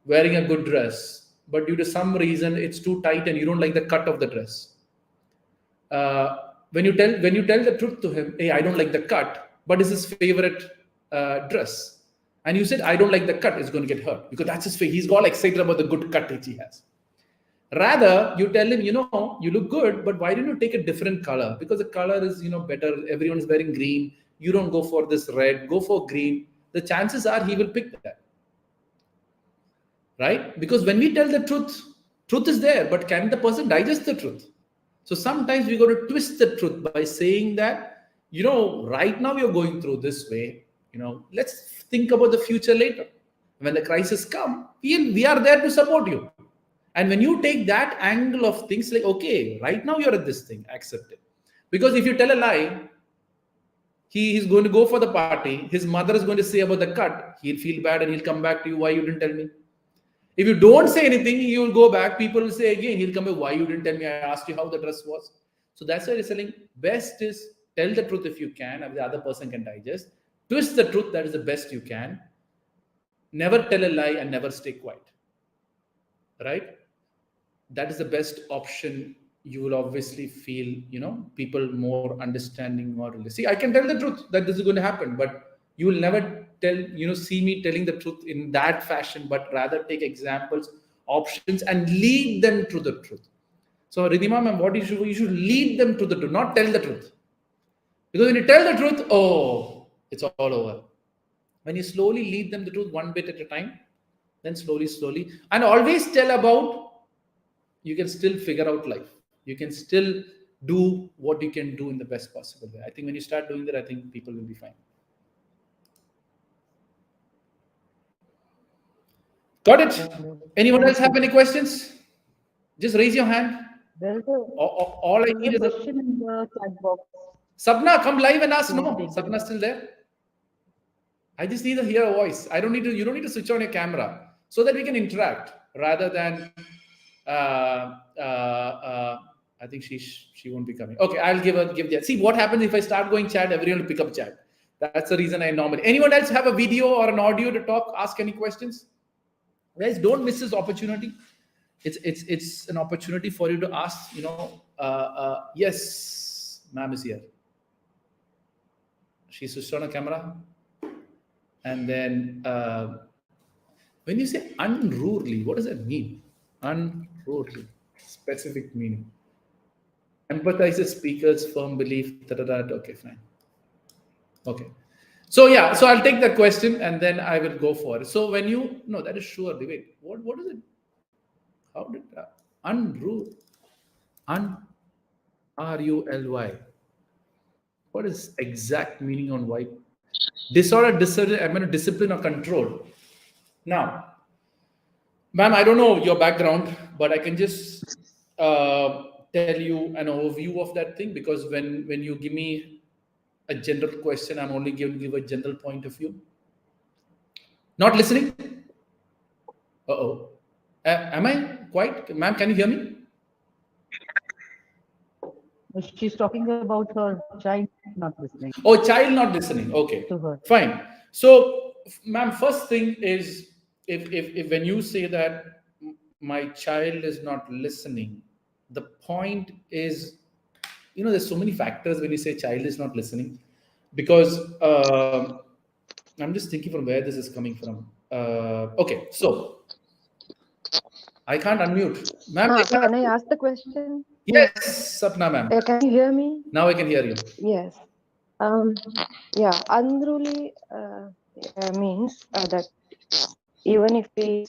wearing a good dress, but due to some reason it's too tight and you don't like the cut of the dress. When you tell the truth to him, hey, I don't like the cut, but it's his favorite dress, and you said, I don't like the cut, it's going to get hurt because that's his face. He's all excited about the good cut which he has. Rather, you tell him, you look good, but why don't you take a different color? Because the color is, better. Everyone is wearing green. You don't go for this red, go for green. The chances are he will pick that. Right? Because when we tell the truth is there, but can the person digest the truth? So sometimes we got to twist the truth by saying that, right now you're going through this way, let's think about the future later. When the crisis come, we are there to support you. And when you take that angle of things like, okay, right now you're at this thing, accept it. Because if you tell a lie, he is going to go for the party. His mother is going to say about the cut. He'll feel bad and he'll come back to you. Why you didn't tell me? If you don't say anything, he will go back. People will say again, he'll come back. Why you didn't tell me? I asked you how the dress was. So that's why I'm saying best is tell the truth if you can, and the other person can digest. Twist the truth, that is the best you can. Never tell a lie and never stay quiet. Right? That is the best option. You will obviously feel, people more understanding or see, I can tell the truth that this is going to happen, but you will never see me telling the truth in that fashion, but rather take examples, options, and lead them to the truth. So, Ridhima ma'am, what you should lead them to the truth, not tell the truth. Because when you tell the truth, it's all over. When you slowly lead them the truth one bit at a time, then slowly, and always tell about, you can still figure out life. You can still do what you can do in the best possible way. I think when you start doing that, I think people will be fine. Got it? Anyone else have any questions? Just raise your hand. All I need is a question in the chat box. Sapna, come live and ask. No, Sapna's still there. I just need to hear a voice. You don't need to switch on your camera so that we can interact rather than I think she won't be coming. Okay, I'll give that. See what happens if I start going chat, everyone will pick up chat. That's the reason I normally. Anyone else have a video or an audio to talk, ask any questions? Guys, don't miss this opportunity. It's an opportunity for you to ask, yes, ma'am is here. She switched on a camera. And then when you say unruly, what does that mean? Unruly, specific meaning. Empathizes, speakers, firm belief, okay, fine. Okay. So yeah, so I'll take that question and then I will go for it. So when that is surely, wait, what is it? How did unruly? R-U-L-Y. What is exact meaning on why? Disorder, discipline or control. Now, ma'am, I don't know your background, but I can just tell you an overview of that thing, because when you give me a general question, I'm only going to give a general point of view. Not listening? Am I quiet? Ma'am, can you hear me? She's talking about her child not listening. Oh, child not listening. Okay, to her. Fine. So, ma'am, first thing is, if when you say that my child is not listening, the point is, there's so many factors when you say child is not listening, because I'm just thinking from where this is coming from. Okay, so I can't unmute. Ma'am, can I ask the question? Yes, Sapna ma'am. Can you hear me? Now I can hear you. Yes. Yeah, unruly means that even if we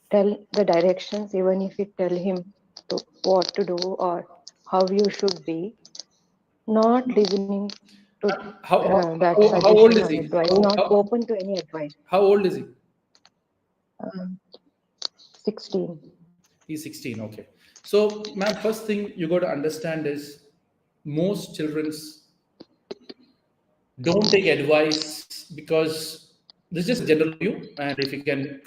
tell the directions, even if we tell him what to do or how you should be, not listening to How that old is suggestion he? or advice, not open to any advice. How old is he? 16. He's 16. Okay. So, ma'am, first thing you got to understand is most children's don't take advice, because this is just a general view. And if you can,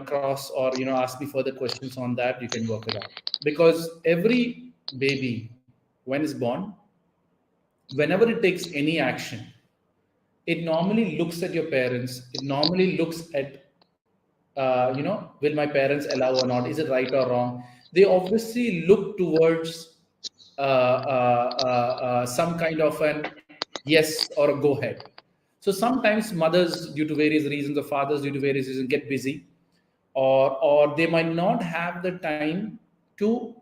cross or, ask me further questions on that, you can work it out. Because every baby, when it's born, whenever it takes any action, it normally looks at your parents. It normally looks at, will my parents allow or not? Is it right or wrong? They obviously look towards some kind of an yes or a go ahead. So sometimes mothers, due to various reasons, or fathers, due to various reasons, get busy, or they might not have the time to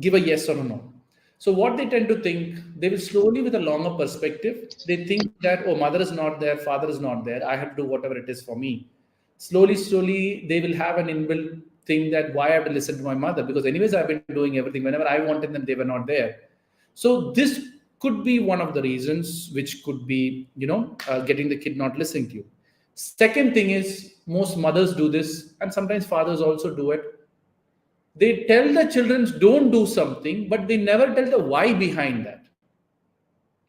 give a yes or a no. So what they tend to think, they will slowly, with a longer perspective, they think that, oh, mother is not there, father is not there, I have to do whatever it is for me. Slowly, they will have an inbuilt thing that why I have to listen to my mother, because anyways I've been doing everything. Whenever I wanted them, they were not there. So this could be one of the reasons, which could be, getting the kid not listening to you. Second thing is, most mothers do this, and sometimes fathers also do it. They tell the children don't do something, but they never tell the why behind that.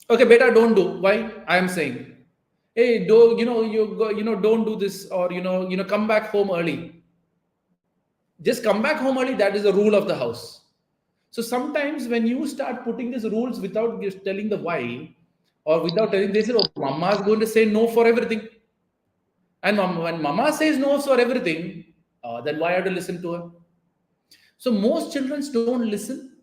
Okay, beta, don't do. Why? I am saying, hey, do don't do this, or come back home early. Just come back home early. That is the rule of the house. So sometimes when you start putting these rules without just telling the why, or without telling, they say, oh, mama is going to say no for everything. And when mama says no for everything, then why have to listen to her? So most children don't listen.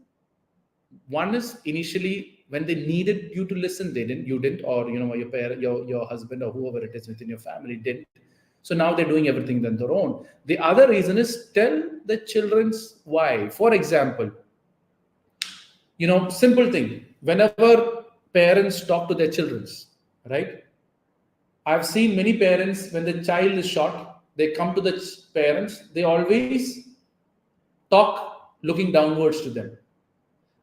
One is initially when they needed you to listen, you didn't, or your parent, your husband, or whoever it is within your family didn't. So now they're doing everything on their own. The other reason is, tell the children's why. For example, simple thing. Whenever parents talk to their children's, right? I've seen many parents, when the child is short, they come to the parents, they always talk looking downwards to them.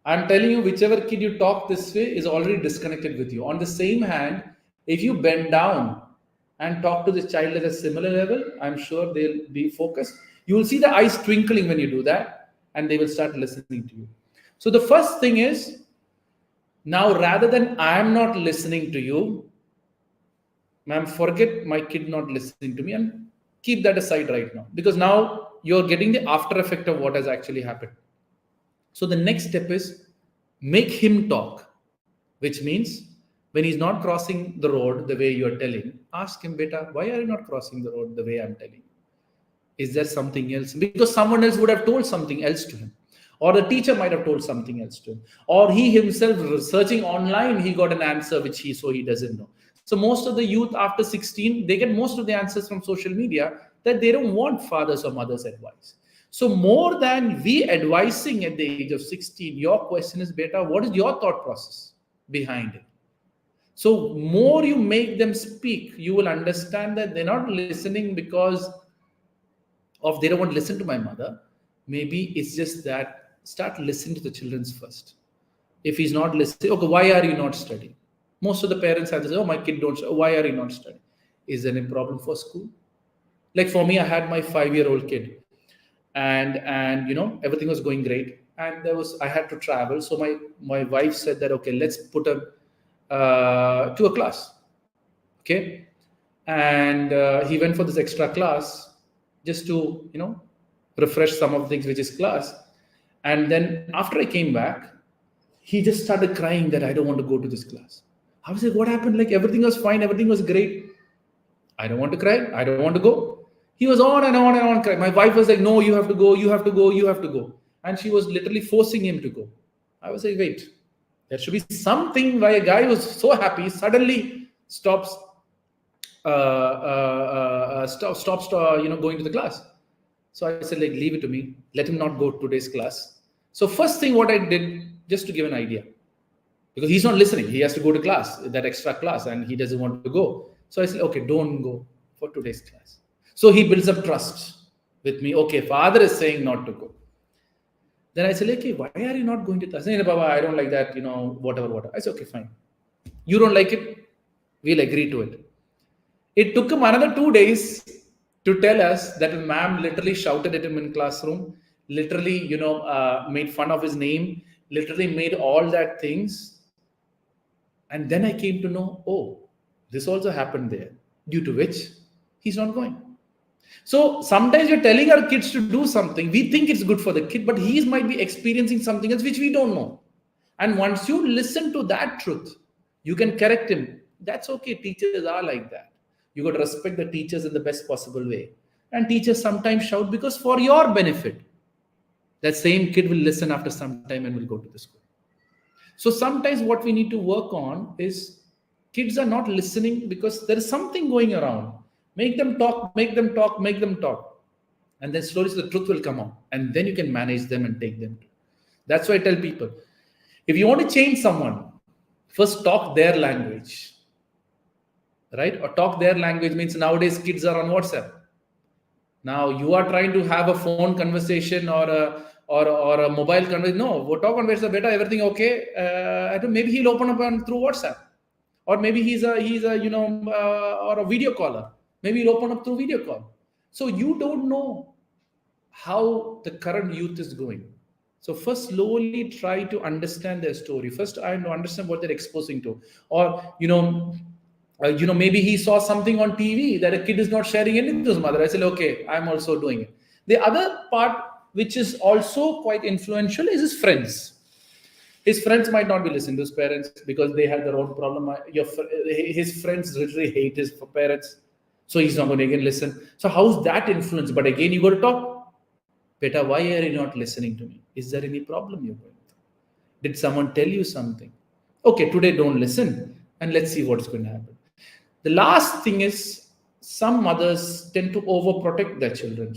I'm telling you, whichever kid you talk this way is already disconnected with you. On the same hand, if you bend down and talk to the child at a similar level, I'm sure they'll be focused. You will see the eyes twinkling when you do that, and they will start listening to you. So the first thing is, now rather than I'm not listening to you, ma'am, forget my kid not listening to me, and keep that aside right now, because now you're getting the after effect of what has actually happened. So the next step is, make him talk, which means when he's not crossing the road the way you're telling, ask him, beta, why are you not crossing the road the way I'm telling you? Is there something else? Because someone else would have told something else to him, or the teacher might have told something else to him, or he himself searching online, he got an answer which he doesn't know. So most of the youth after 16, they get most of the answers from social media, that they don't want fathers or mothers' advice. So more than we advising at the age of 16, your question is, beta, what is your thought process behind it? So more you make them speak, you will understand that they're not listening because of they don't want to listen to my mother. Maybe it's just that start listening to the children's first. If he's not listening, okay, why are you not studying? Most of the parents have to say, oh, my kid don't study. Why are you not studying? Is there any problem for school? Like for me, I had my 5-year-old kid, and everything was going great, and I had to travel. So my wife said that, okay, let's put him to a class. Okay. And he went for this extra class just to, refresh some of the things which is class. And then after I came back, he just started crying that I don't want to go to this class. I was like, what happened? Like everything was fine. Everything was great. I don't want to cry. I don't want to go. He was on and on and on crying. My wife was like, no, you have to go. You have to go. You have to go. And she was literally forcing him to go. I was like, wait, there should be something why a guy who was so happy suddenly stops going to the class. So I said, like, leave it to me. Let him not go to today's class. So first thing what I did, just to give an idea, because he's not listening. He has to go to class, that extra class, and he doesn't want to go. So I said, okay, don't go for today's class. So he builds up trust with me. Okay, father is saying not to go. Then I said, okay, why are you not going to class? I said, Baba, I don't like that, whatever. I said, okay, fine. You don't like it? We'll agree to it. It took him another 2 days to tell us that a ma'am literally shouted at him in classroom, literally, made fun of his name, literally made all that things. And then I came to know, oh, this also happened there, due to which he's not going. So sometimes we're telling our kids to do something, we think it's good for the kid, but he might be experiencing something else which we don't know. And once you listen to that truth, you can correct him. That's okay. Teachers are like that. You got to respect the teachers in the best possible way. And teachers sometimes shout because for your benefit, that same kid will listen after some time and will go to the school. So sometimes what we need to work on is kids are not listening because there is something going around. Make them talk, make them talk, make them talk. And then slowly the truth will come out. And then you can manage them and take them. That's why I tell people, if you want to change someone, first talk their language. Right? Or talk their language means nowadays kids are on WhatsApp. Now you are trying to have a phone conversation or a mobile conversation. No, we'll talk on WhatsApp. Beta, everything okay? Maybe he'll open up through WhatsApp, or maybe he's a or a video caller. Maybe he'll open up through video call. So you don't know how the current youth is going. So first, slowly try to understand their story. First, I understand what they're exposing to, or maybe he saw something on TV that a kid is not sharing anything to his mother. I said, okay, I'm also doing it. The other part, which is also quite influential, is his friends. His friends might not be listening to his parents because they have their own problem. His friends literally hate his parents, so he's not going to again listen. So how's that influence? But again, you got to talk. Beta, why are you not listening to me? Is there any problem you're going through? Did someone tell you something? Okay, today don't listen and let's see what's going to happen. The last thing is, some mothers tend to overprotect their children.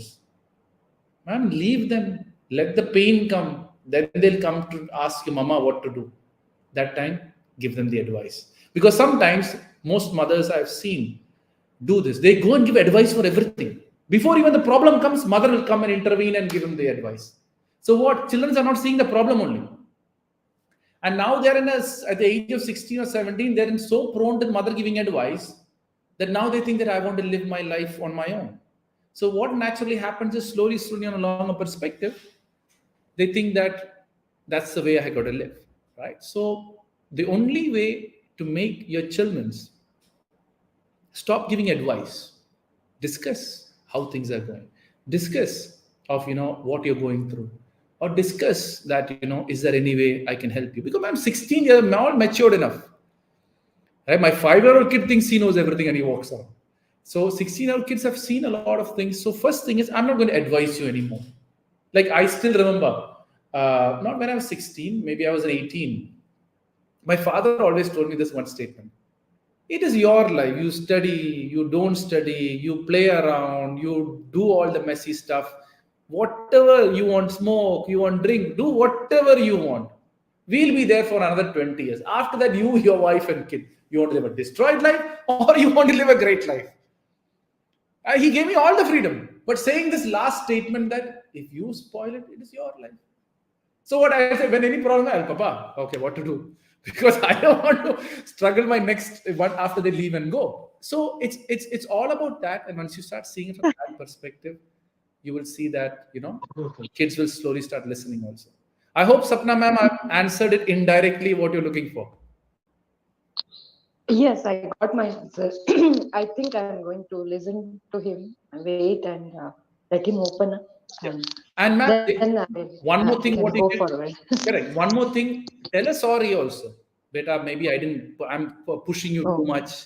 Man, leave them. Let the pain come. Then they'll come to ask you, Mama, what to do. That time, give them the advice. Because sometimes, most mothers I've seen do this. They go and give advice for everything. Before even the problem comes, mother will come and intervene and give them the advice. So what? Children are not seeing the problem only. And now they're at the age of 16 or 17, they're so prone to mother giving advice that now they think that I want to live my life on my own. So what naturally happens is slowly on a longer perspective, they think that that's the way I got to live, right? So the only way to make your children stop giving advice, discuss how things are going, discuss of, what you're going through, or discuss that, is there any way I can help you? Because I'm 16 years, I'm all matured enough. Right? My 5-year-old kid thinks he knows everything and he walks around. So 16-year-old kids have seen a lot of things. So first thing is, I'm not going to advise you anymore. Like I still remember, not when I was 16, maybe I was 18. My father always told me this one statement. It is your life. You study, you don't study, you play around, you do all the messy stuff. Whatever you want, smoke, you want drink, do whatever you want. We'll be there for another 20 years. After that, you, your wife and kid, you want to live a destroyed life or you want to live a great life. He gave me all the freedom. But saying this last statement that if you spoil it, it is your life. So what I say, when any problem, I'll, Papa, okay, what to do? Because I don't want to struggle my next one after they leave and go. So it's all about that. And once you start seeing it from that perspective, you will see that, kids will slowly start listening also. I hope, Sapna ma'am, I've answered it indirectly what you're looking for. Yes, I got my answer. I think I'm going to listen to him, wait and let him open up. And ma'am, then one more thing, what go you forward. Correct. One more thing, tell us sorry also. Beta, maybe I'm pushing you too much.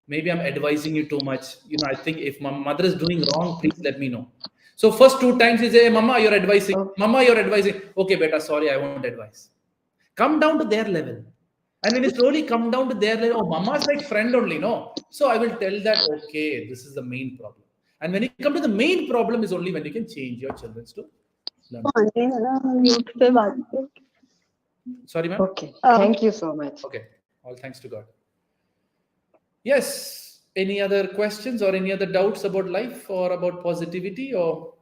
Maybe I'm advising you too much. I think if my mother is doing wrong, please let me know. So first 2 times you say, hey, Mama, you're advising. Okay. Mama, you're advising. Okay, beta, sorry, I won't advise. Come down to their level. And when you slowly come down to their level, oh, Mama's like friend only, no? So I will tell that, okay, this is the main problem. And when you come to the main problem is only when you can change your children's to learn. Sorry, ma'am? Okay, thank you so much. Okay, all thanks to God. Yes. Any other questions or any other doubts about life or about positivity or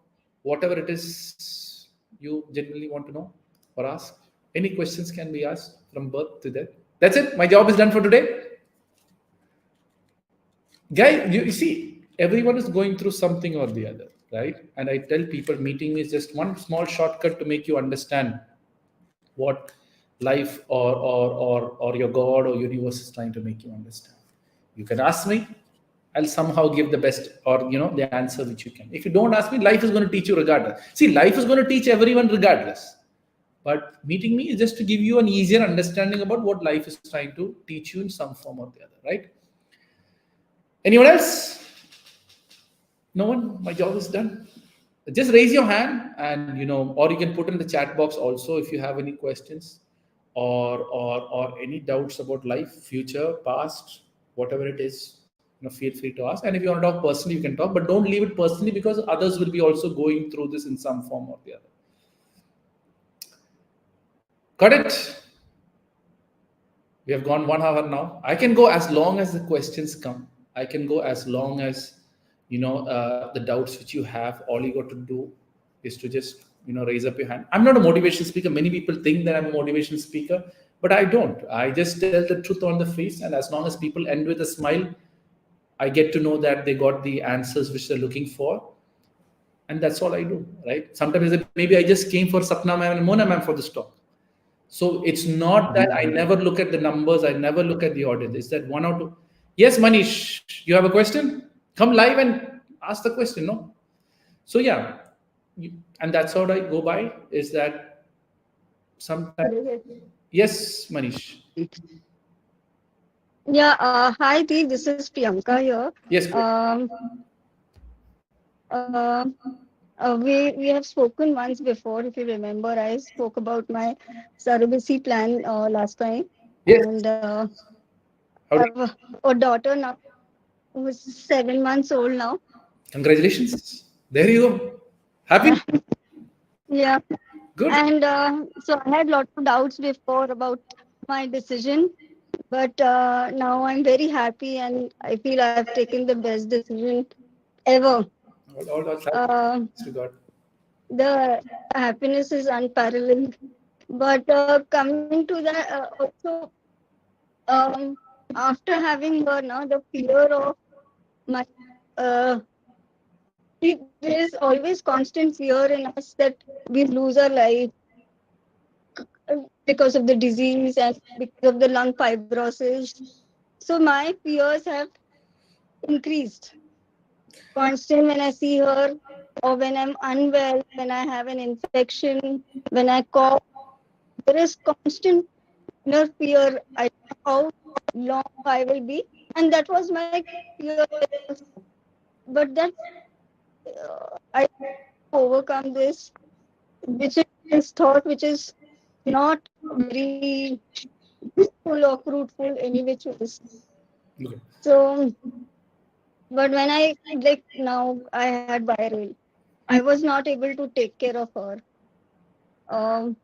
whatever it is you genuinely want to know or ask? Any questions can be asked from birth to death. That's it. My job is done for today. Guys, you see, everyone is going through something or the other, right? And I tell people meeting me is just one small shortcut to make you understand what life or your God or universe is trying to make you understand. You can ask me, I'll somehow give the best or the answer which you can. If you don't ask me, life is going to teach you regardless. See, life is going to teach everyone regardless. But meeting me is just to give you an easier understanding about what life is trying to teach you in some form or the other, right? Anyone else? No one? My job is done. Just raise your hand and or you can put in the chat box also if you have any questions or any doubts about life, future, past, whatever it is. Feel free to ask. And if you want to talk personally, you can talk, but don't leave it personally because others will be also going through this in some form or the other. Got it? We have gone 1 hour now. I can go as long as the questions come. I can go as long as the doubts which you have. All you got to do is to just raise up your hand. I'm not a motivational speaker. Many people think that I'm a motivational speaker, but I don't. I just tell the truth on the face, and as long as people end with a smile, I get to know that they got the answers which they're looking for, and that's all I do. Right? Sometimes maybe I just came for Sapna ma'am and Mona ma'am for this talk. So it's not that I never look at the numbers, I never look at the audience. It's that one or two. Yes, Manish, you have a question? Come live and ask the question, no? So yeah, and that's how I go by, is that sometimes. Yes, Manish. Yeah, hi Deek, this is Priyanka here. Yes, Uh, we have spoken once before, if you remember. I spoke about my surrogacy plan last time, yes. and How I do have a daughter now who's 7 months old now. Congratulations. There you go. Happy? Yeah, Good. and so I had lots of doubts before about my decision, but now I'm very happy, and I feel I've taken the best decision ever. All Uh, to God. the happiness is unparalleled. But coming to that, also um, after having her now, the fear of my there is always constant fear in us that we lose our life because of the disease and because of the lung fibrosis. So my fears have increased constant when I see her, or when I'm unwell, when I have an infection, when I cough. There is constant inner fear. I don't know how long I will be, and that was my fear. But that I overcome this, which is this thought, which is not very full or fruitful any which ways. Okay. So, but when I like now, I had viral. I was not able to take care of her. Um,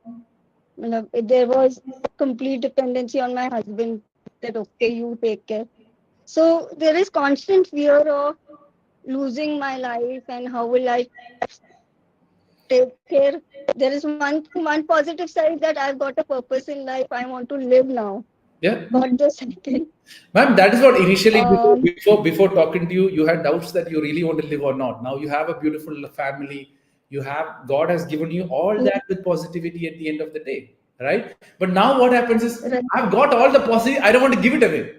there was complete dependency on my husband. That okay, you take care. So there is constant fear of losing my life, and how will I take care. There is one positive side, that I've got a purpose in life. I want to live now. Yeah. But the second, Ma'am, that is what initially Um, before talking to you, you had doubts that you really want to live or not. Now you have a beautiful family. You have God has given you all that with positivity at the end of the day, right? But now what happens is right, I've got all the positive. I don't want to give it away,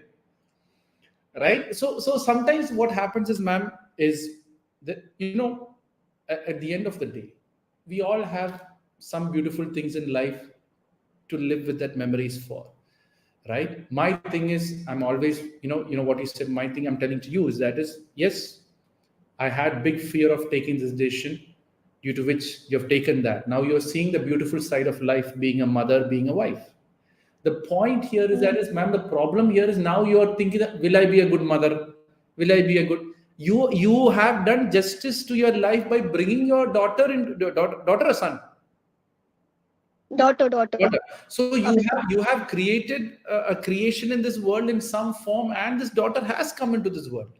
right? So sometimes what happens is, ma'am, is that at the end of the day, we all have some beautiful things in life to live with that memories for, right? My thing is, I'm always what you said. My thing I'm telling to you is that is, yes, I had big fear of taking this decision, due to which you have taken that. Now you're seeing the beautiful side of life, being a mother, being a wife. The point here is that is, ma'am, the problem here is now you are thinking that, will I be a good mother, will I be a good, you have done justice to your life by bringing your daughter into daughter or son. daughter. So A son. you have created a creation in this world in some form, and this daughter has come into this world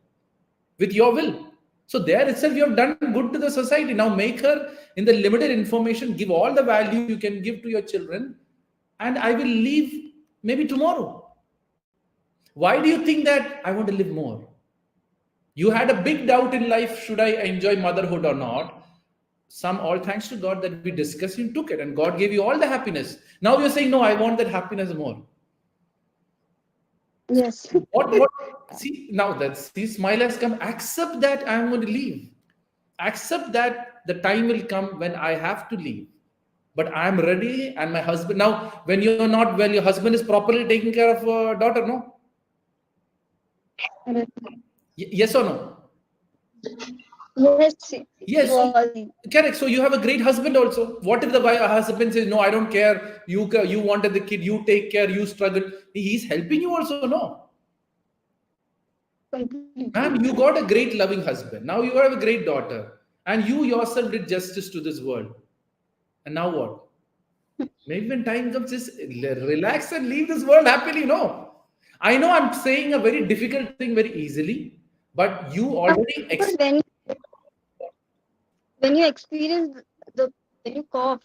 with your will. So there itself you have done good to the society. Now make her, in the limited information, give all the value you can give to your children, and I will leave maybe tomorrow. Why do you think that I want to live more? You had a big doubt in life, should I enjoy motherhood or not? All thanks to God that we discussed, you took it, and God gave you all the happiness. Now you're saying, no, I want that happiness more. Yes. What? See, now that smile has come. Accept that I'm going to leave. Accept that the time will come when I have to leave. But I'm ready, and my husband. Now, when you're not well, your husband is properly taking care of a daughter, no? Yes or no? Yes. Yes. So, Was. correct. So you have a great husband also. What if the husband says, no, I don't care. You wanted the kid. You take care. You struggle. He's helping you also, no? Completely. Ma'am, you got a great loving husband. Now you have a great daughter. And you yourself did justice to this world. And now what? Maybe when time comes, just relax and leave this world happily. No. I know I'm saying a very difficult thing very easily, but you already But when you experience when you cough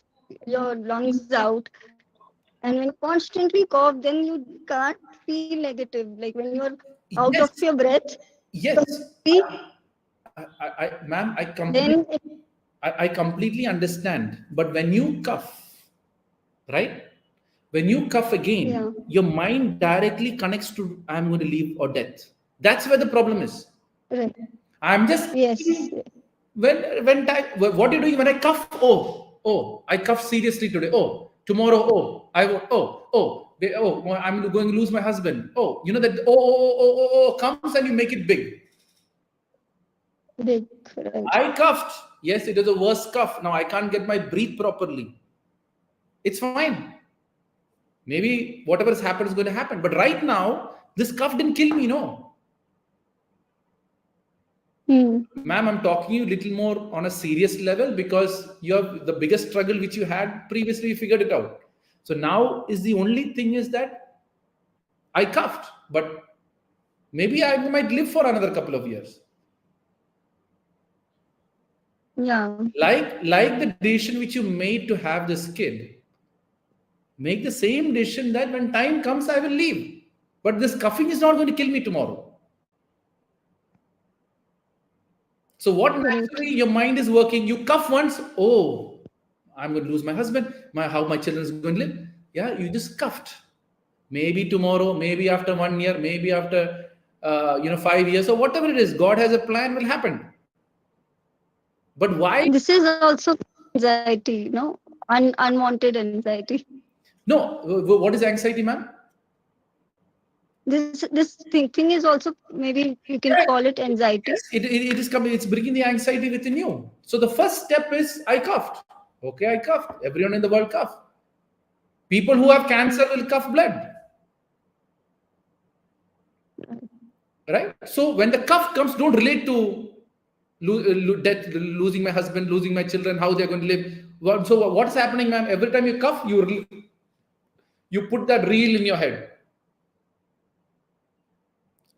your lungs out, and when you constantly cough, then you can't feel negative. Like when you're out of yes, your breath, yes, see, ma'am, then I completely understand. But when you cough, right? When you cough again, your mind directly connects to I'm going to leave or death. That's where the problem is. right. I'm just Yes. when time, what are you doing when I cough? Oh, I cough seriously today. Oh, tomorrow. Oh, I will. Oh, I'm going to lose my husband. Oh, you know that. Oh, comes and you make it big. Big, right. I coughed. Yes, it is a worse cough. Now I can't get my breathe properly. It's fine. Maybe whatever has happened is going to happen. But right now, this cough didn't kill me, no. Ma'am, I'm talking you a little more on a serious level because you have the biggest struggle which you had previously, you figured it out. So now is the only thing is that I coughed, but maybe I might live for another couple of years. Yeah. Like the decision which you made to have this kid, make the same decision that when time comes, I will leave. But this coughing is not going to kill me tomorrow. So what naturally your mind is working, you cough once, oh, I'm going to lose my husband, how my children is going to live. Yeah, you just coughed. Maybe tomorrow, maybe after 1 year, maybe after 5 years, or whatever it is, God has a plan will happen. But why? This is also anxiety, no? Unwanted anxiety. No, what is anxiety, ma'am? This thinking is also, maybe you can call it anxiety. Yes, it is coming, it's bringing the anxiety within you. So the first step is I coughed. Okay, I coughed. Everyone in the world cough. People who have cancer will cough blood. Right? So when the cough comes, don't relate to death, losing my husband, losing my children, how they're going to live. So what's happening, ma'am? Every time you cough, you put that reel in your head.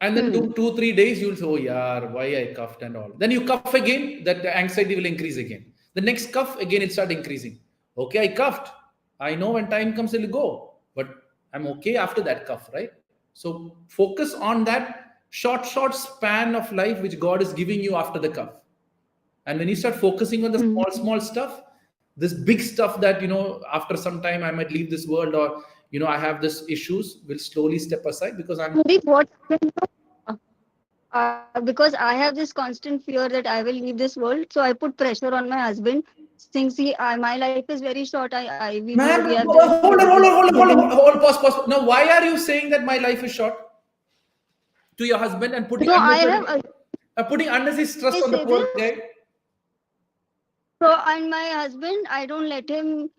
And then 2-3 days, you'll say, oh, yeah, why I coughed and all. Then you cough again, that the anxiety will increase again. The next cough, again, it start increasing. Okay, I coughed. I know when time comes, it'll go. But I'm okay after that cough, right? So focus on that short span of life which God is giving you after the cough. And when you start focusing on the small stuff, this big stuff that, after some time I might leave this world, or, I have this issues, will slowly step aside because because I have this constant fear that I will leave this world. So I put pressure on my husband. Since my life is very short, we know we have hold on, pause. Now, why are you saying that my life is short to your husband and putting unnecessary stress on the poor guy? So, and my husband, I don't let him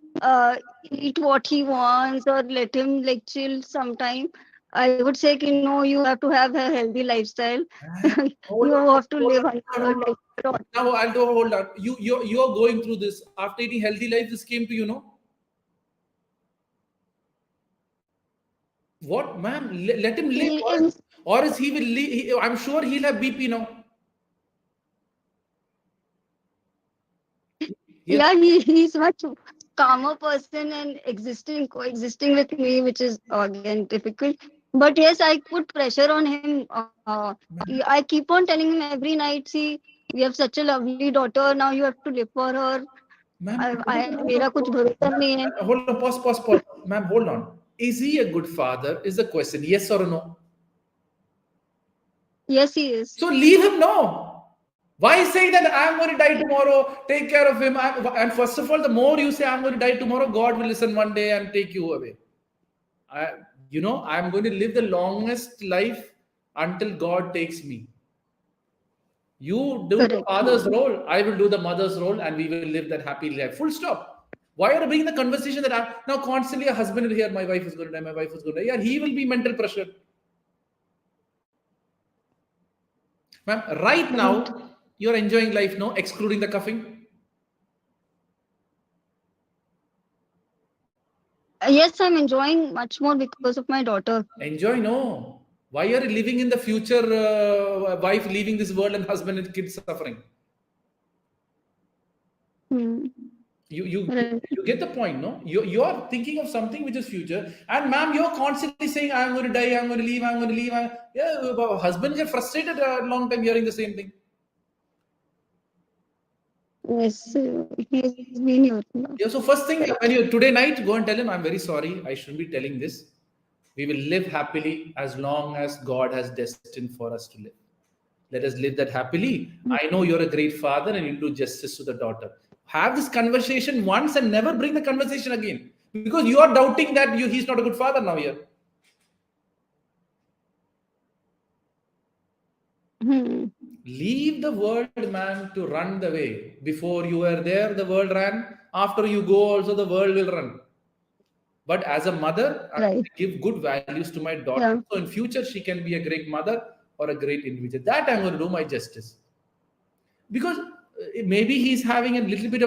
eat what he wants or let him like chill sometime. I would say, you have to have a healthy lifestyle. You have to live a lifestyle. Now, hold on. You're going through this after eating healthy life. This came to you, know. What, ma'am? Let him live, or is he will leave? I'm sure he'll have BP now. Yeah, he's much calmer person and coexisting with me, which is again difficult. But yes, I put pressure on him. I keep on telling him every night, see, we have such a lovely daughter. Now you have to live for her. Ma'am, मेरा कुछ भरोसा नहीं है. hold on, pause. Ma'am, hold on. Is he a good father? Is the question yes or no? Yes, he is. So leave him now. Why saying that I'm going to die tomorrow? Take care of him. And first of all, the more you say I'm going to die tomorrow, God will listen one day and take you away. I'm going to live the longest life until God takes me. You do the father's role, I will do the mother's role, and we will live that happy life. Full stop. Why are you bringing the conversation that now constantly a husband will hear, my wife is going to die, my wife is going to die. Yeah, he will be mental pressure. Ma'am, right now, you're enjoying life, no? Excluding the cuffing? Yes, I'm enjoying much more because of my daughter. Enjoy, no. Why are you living in the future, wife leaving this world and husband and kids suffering? You get the point, no? You are thinking of something which is future, and ma'am, you're constantly saying, I'm going to die, I'm going to leave, I'm going to leave. Husbands get frustrated a long time hearing the same thing. Yes, he's been here. Yeah, so first thing, when you today night, go and tell him, I'm very sorry, I shouldn't be telling this. We will live happily as long as God has destined for us to live. Let us live that happily. I know you're a great father and you'll do justice to the daughter. Have this conversation once and never bring the conversation again. Because you are doubting that he's not a good father now here. Leave the world, man, to run the way. Before you were there, the world ran. After you go, also the world will run. But as a mother, I give good values to my daughter. Yeah. So in future, she can be a great mother or a great individual. That I'm going to do my justice. Because maybe he's having a little bit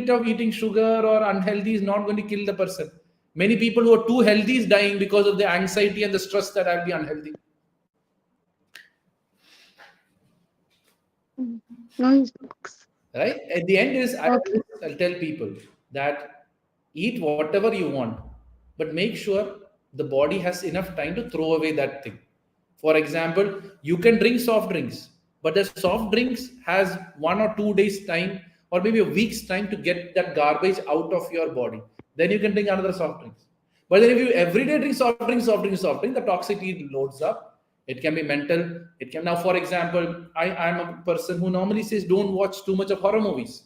of eating sugar or unhealthy is not going to kill the person. Many people who are too healthy is dying because of the anxiety and the stress that I'll be unhealthy. Right? At the end is, I'll tell people that eat whatever you want, but make sure the body has enough time to throw away that thing. For example, you can drink soft drinks, but the soft drinks has 1 or 2 days time or maybe a week's time to get that garbage out of your body. Then you can drink another soft drinks. But then if you every day drink soft drinks, the toxicity loads up. It can be mental. It can now, for example, I'm a person who normally says don't watch too much of horror movies,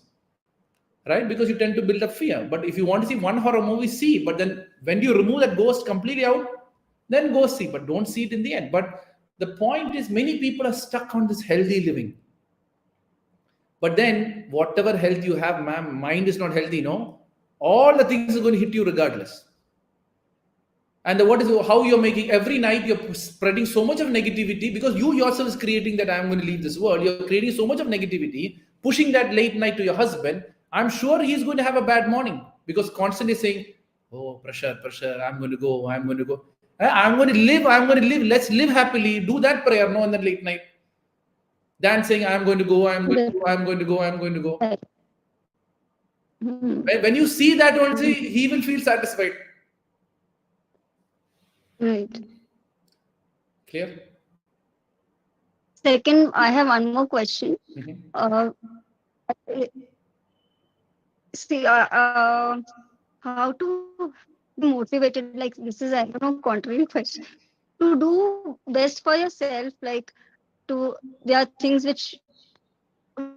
right? Because you tend to build up fear. But if you want to see one horror movie, see. But then when you remove that ghost completely out, then go see. But don't see it in the end. But the point is, many people are stuck on this healthy living. But then whatever health you have, mind is not healthy, no? All the things are going to hit you regardless. And how you're making every night, you're spreading so much of negativity because you yourself is creating that I'm going to leave this world. You're creating so much of negativity, pushing that late night to your husband. I'm sure he's going to have a bad morning because constantly saying, oh, pressure, I'm going to go. I'm going to live. Let's live happily. Do that prayer, no, in the late night. Than saying, I'm going to go. When you see that only, he will feel satisfied. Right. Clear? Second, I have one more question. How to be motivated? Like this is, I don't know, contrary question. To do best for yourself, like there are things which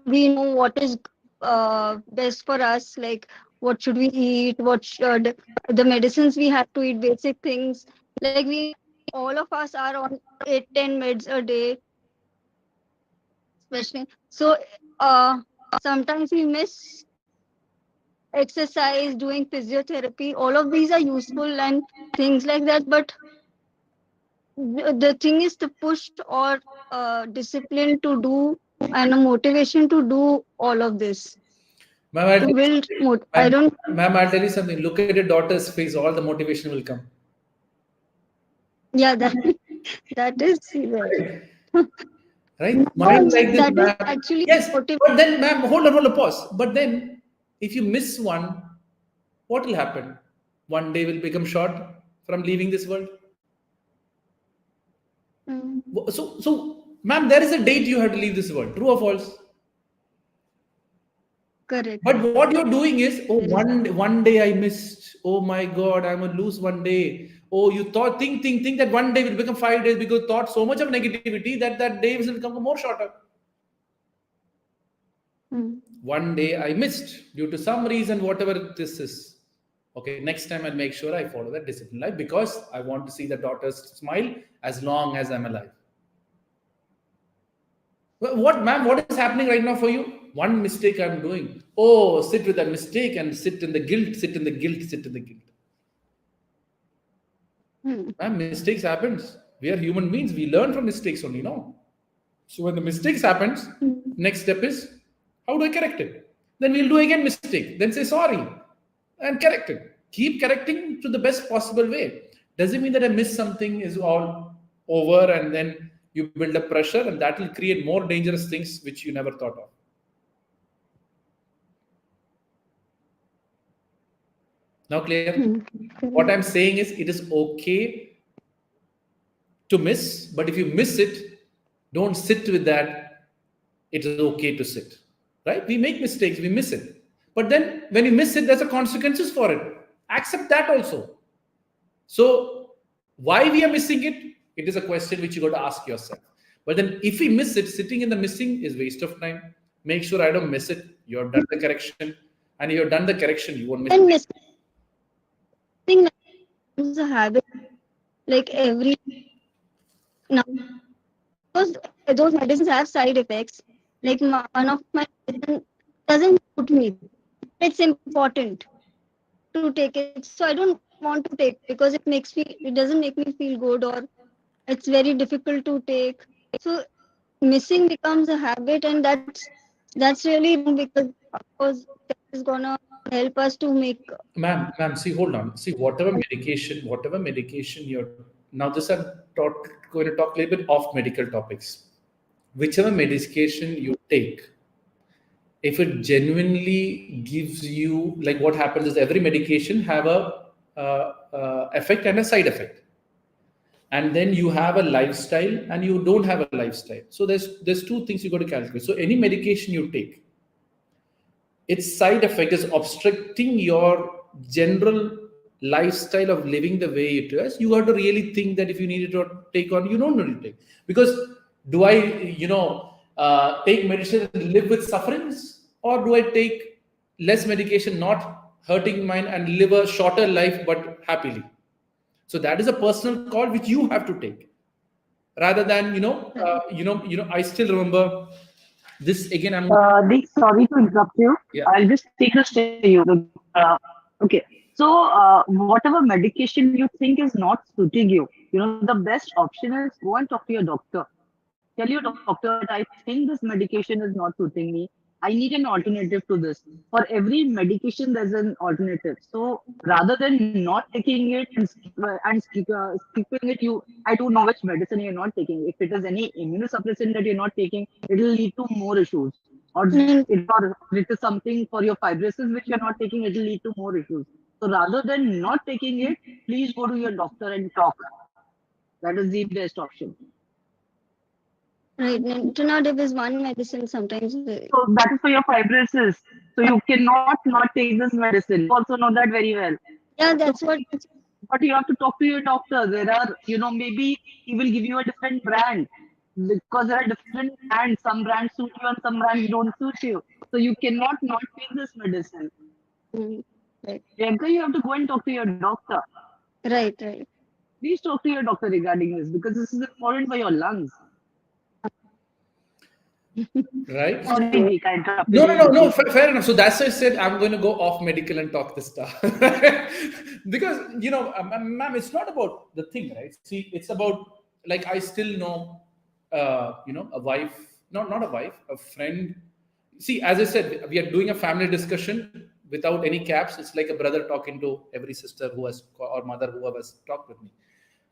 we know what is best for us. Like what should we eat? What should the medicines we have to eat? Basic things. Like all of us are on 8-10 meds a day, especially. So sometimes we miss exercise, doing physiotherapy. All of these are useful and things like that. But the thing is to push or discipline to do and a motivation to do all of this. Ma'am, I'll tell you something. Look at your daughter's face. All the motivation will come. Yeah, that is right. Mind like this, ma'am. Actually, yes. But then, ma'am, hold on, pause. But then, if you miss one, what will happen? One day will become short from leaving this world. So, ma'am, there is a date you have to leave this world. True or false? Correct. But what you're doing is, oh, one day I missed. Oh my God, I'm gonna lose one day. Oh, you think that one day will become 5 days because you thought so much of negativity that day will become more shorter. One day I missed due to some reason, whatever this is. Okay, next time I'll make sure I follow that discipline life because I want to see the daughters smile as long as I'm alive. What, ma'am, what is happening right now for you? One mistake I'm doing. Oh, sit with that mistake and sit in the guilt, sit in the guilt, sit in the guilt. Ma'am, mistakes happens. We are human beings. We learn from mistakes only, no? So when the mistakes happens, next step is, how do I correct it? Then we'll do again mistake. Then say sorry and correct it. Keep correcting to the best possible way. Doesn't mean that I miss something is all over and then you build up pressure and that will create more dangerous things which you never thought of. Now clear? What I'm saying is it is okay to miss, but if you miss it, don't sit with that. It is okay to sit, right? We make mistakes, we miss it. But then when you miss it, there's a consequences for it. Accept that also. So why we are missing it? It is a question which you got to ask yourself. But then if we miss it, sitting in the missing is waste of time. Make sure I don't miss it. You have done the correction. And you have done the correction, you won't miss it. Missing is a habit. Like every now, those medicines have side effects. Like one of my medicine doesn't suit me. It's important to take it. So I don't want to take because it doesn't make me feel good or it's very difficult to take. So missing becomes a habit, and that's really wrong because of course that is gonna help us to make. Ma'am, see, hold on. See, whatever medication you're now, this I'm going to talk a little bit off medical topics. Whichever medication you take, if it genuinely gives you, like what happens is every medication have a effect and a side effect, and then you have a lifestyle and you don't have a lifestyle. So there's two things you got to calculate. So any medication you take, its side effect is obstructing your general lifestyle of living the way it is. You have to really think that if you need to take on, you don't need to take. Because do I, take medicine and live with sufferings, or do I take less medication, not hurting mine, and live a shorter life but happily? So that is a personal call which you have to take, rather than I still remember this again. Deek, sorry to interrupt you. Yeah. I'll just take this to you. Okay. So, whatever medication you think is not suiting you, the best option is go and talk to your doctor. Tell your doctor that I think this medication is not suiting me. I need an alternative to this. For every medication, there's an alternative. So rather than not taking it and skipping it, I don't know which medicine you're not taking. If it is any immunosuppressant that you're not taking, it will lead to more issues. Or it is something for your fibrosis which you're not taking, it will lead to more issues. So rather than not taking it, please go to your doctor and talk. That is the best option. Right, nintedanib is one medicine sometimes. So that is for your fibrosis. So you cannot not take this medicine. You also know that very well. Yeah, that's what. But you have to talk to your doctor. There are, maybe he will give you a different brand because there are different brands. Some brands suit you and some brands don't suit you. So you cannot not take this medicine. Right. Priyanka, you have to go and talk to your doctor. Right. Please talk to your doctor regarding this because this is important for your lungs. Right? Sorry, I interrupted No, you. fair enough. So that's why I said I'm going to go off medical and talk this stuff. Because, ma'am, it's not about the thing, right? See, it's about, like, I still know, a wife, not a wife, a friend. See, as I said, we are doing a family discussion without any caps. It's like a brother talking to every sister who has, or mother who has talked with me.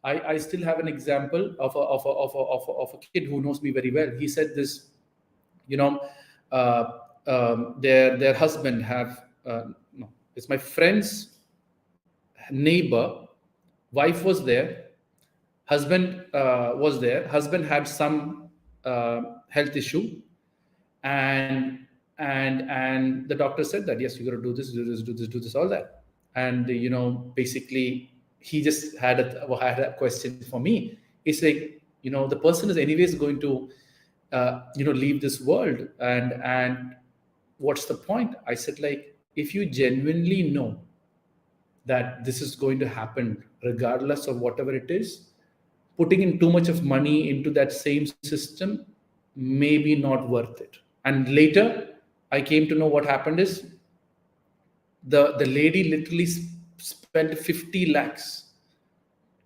I still have an example of a kid who knows me very well. He said this, their husband have it's my friend's neighbor, wife was there, Husband was there. Husband had some health issue, and the doctor said that yes, you got to do this, do this, do this, do this, all that. And basically, he just had a question for me. He's like, the person is anyways going to leave this world, and what's the point? I said, like, if you genuinely know that this is going to happen regardless of whatever it is, putting in too much of money into that same system maybe not worth it. And later I came to know what happened is the lady literally spent 50 lakhs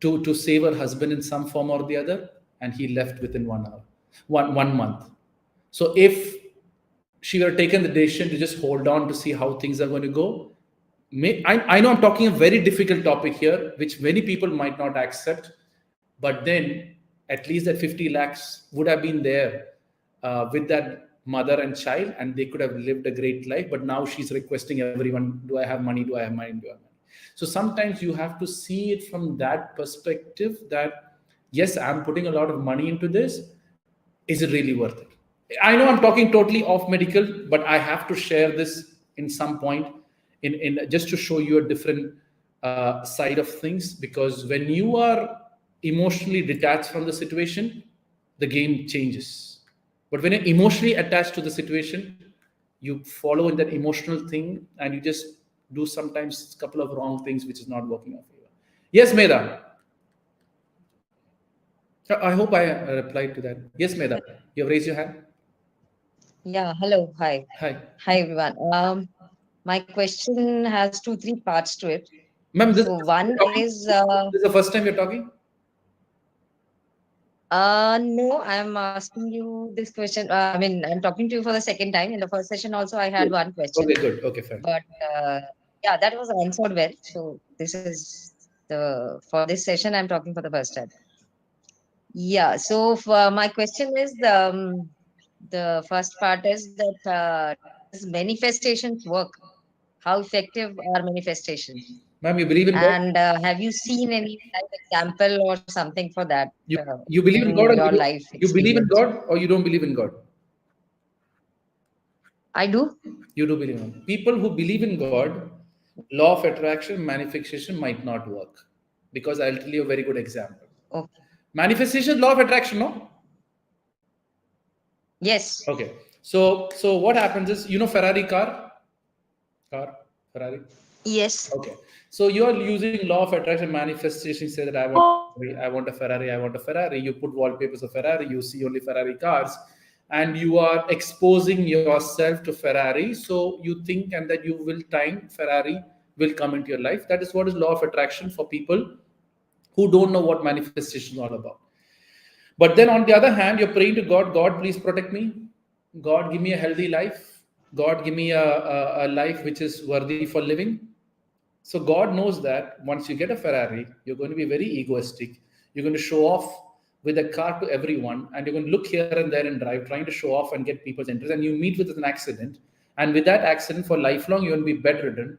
to save her husband in some form or the other, and he left within 1 hour, one month. So if she were taken the decision to just hold on to see how things are going to go, I know I'm talking a very difficult topic here, which many people might not accept, but then at least that 50 lakhs would have been there with that mother and child, and they could have lived a great life. But now she's requesting everyone, do I have money? Do I have money? Do I have money? So sometimes you have to see it from that perspective that, yes, I'm putting a lot of money into this. Is it really worth it? I know I'm talking totally off medical, but I have to share this in some point in just to show you a different side of things, because when you are emotionally detached from the situation, the game changes. But when you're emotionally attached to the situation, you follow in that emotional thing and you just do sometimes a couple of wrong things which is not working out for you. Yes, Meda. I hope I replied to that. Yes, Meda. You have raised your hand. Yeah, hello. Hi. Hi. Hi, everyone. My question has 3 parts to it. Ma'am, So one is this is the first time you're talking? no, I'm asking you this question. I mean, I'm talking to you for the second time. In the first session also, I had one question. Okay, good. Okay, fine. But yeah, that was answered well. So this is for this session, I'm talking for the first time. Yeah. So my question is the first part is that does manifestations work? How effective are manifestations? Ma'am, you believe in God? And have you seen any life example or something for that? You believe in God, or your life you believe in experience? God, or you don't believe in God? I do. You do believe in God. People who believe in God, law of attraction, manifestation might not work, because I'll tell you a very good example. Okay. Manifestation, law of attraction, no? Yes. Okay. So what happens is, Ferrari car, Ferrari. Yes. Okay. So you are using law of attraction, manifestation. Say that I want a Ferrari. I want a Ferrari. You put wallpapers of Ferrari. You see only Ferrari cars, and you are exposing yourself to Ferrari. So you think and that you will time Ferrari will come into your life. That is what is law of attraction for people who don't know what manifestation is all about. But then on the other hand, you're praying to God, God, please protect me. God, give me a healthy life. God, give me a life which is worthy for living. So God knows that once you get a Ferrari, you're going to be very egoistic. You're going to show off with a car to everyone, and you're going to look here and there and drive, trying to show off and get people's interest. And you meet with an accident, and with that accident, for lifelong, you're going to be bedridden.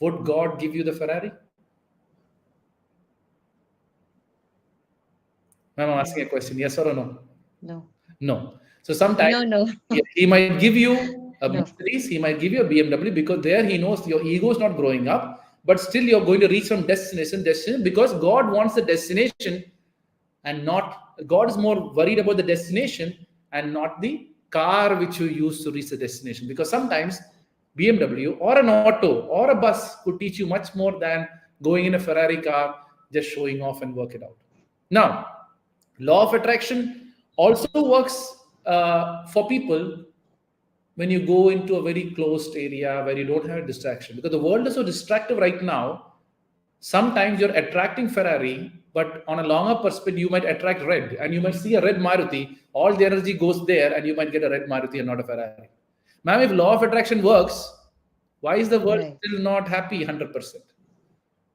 Would God give you the Ferrari? Ma'am, I'm asking a question. Yes or no? No. No. So sometimes No. he might give you a No. Mercedes, he might give you a BMW, because there he knows your ego is not growing up, but still you're going to reach some destination, because God wants the destination, and not, God is more worried about the destination and not the car which you use to reach the destination. Because sometimes BMW or an auto or a bus could teach you much more than going in a Ferrari car, just showing off and work it out. Now, law of attraction also works for people when you go into a very closed area where you don't have a distraction, because the world is so distractive right now. Sometimes you're attracting Ferrari, but on a longer perspective, you might attract red, and you might see a red Maruti. All the energy goes there, and you might get a red Maruti and not a Ferrari. Ma'am, if law of attraction works, why is the world still not happy 100%?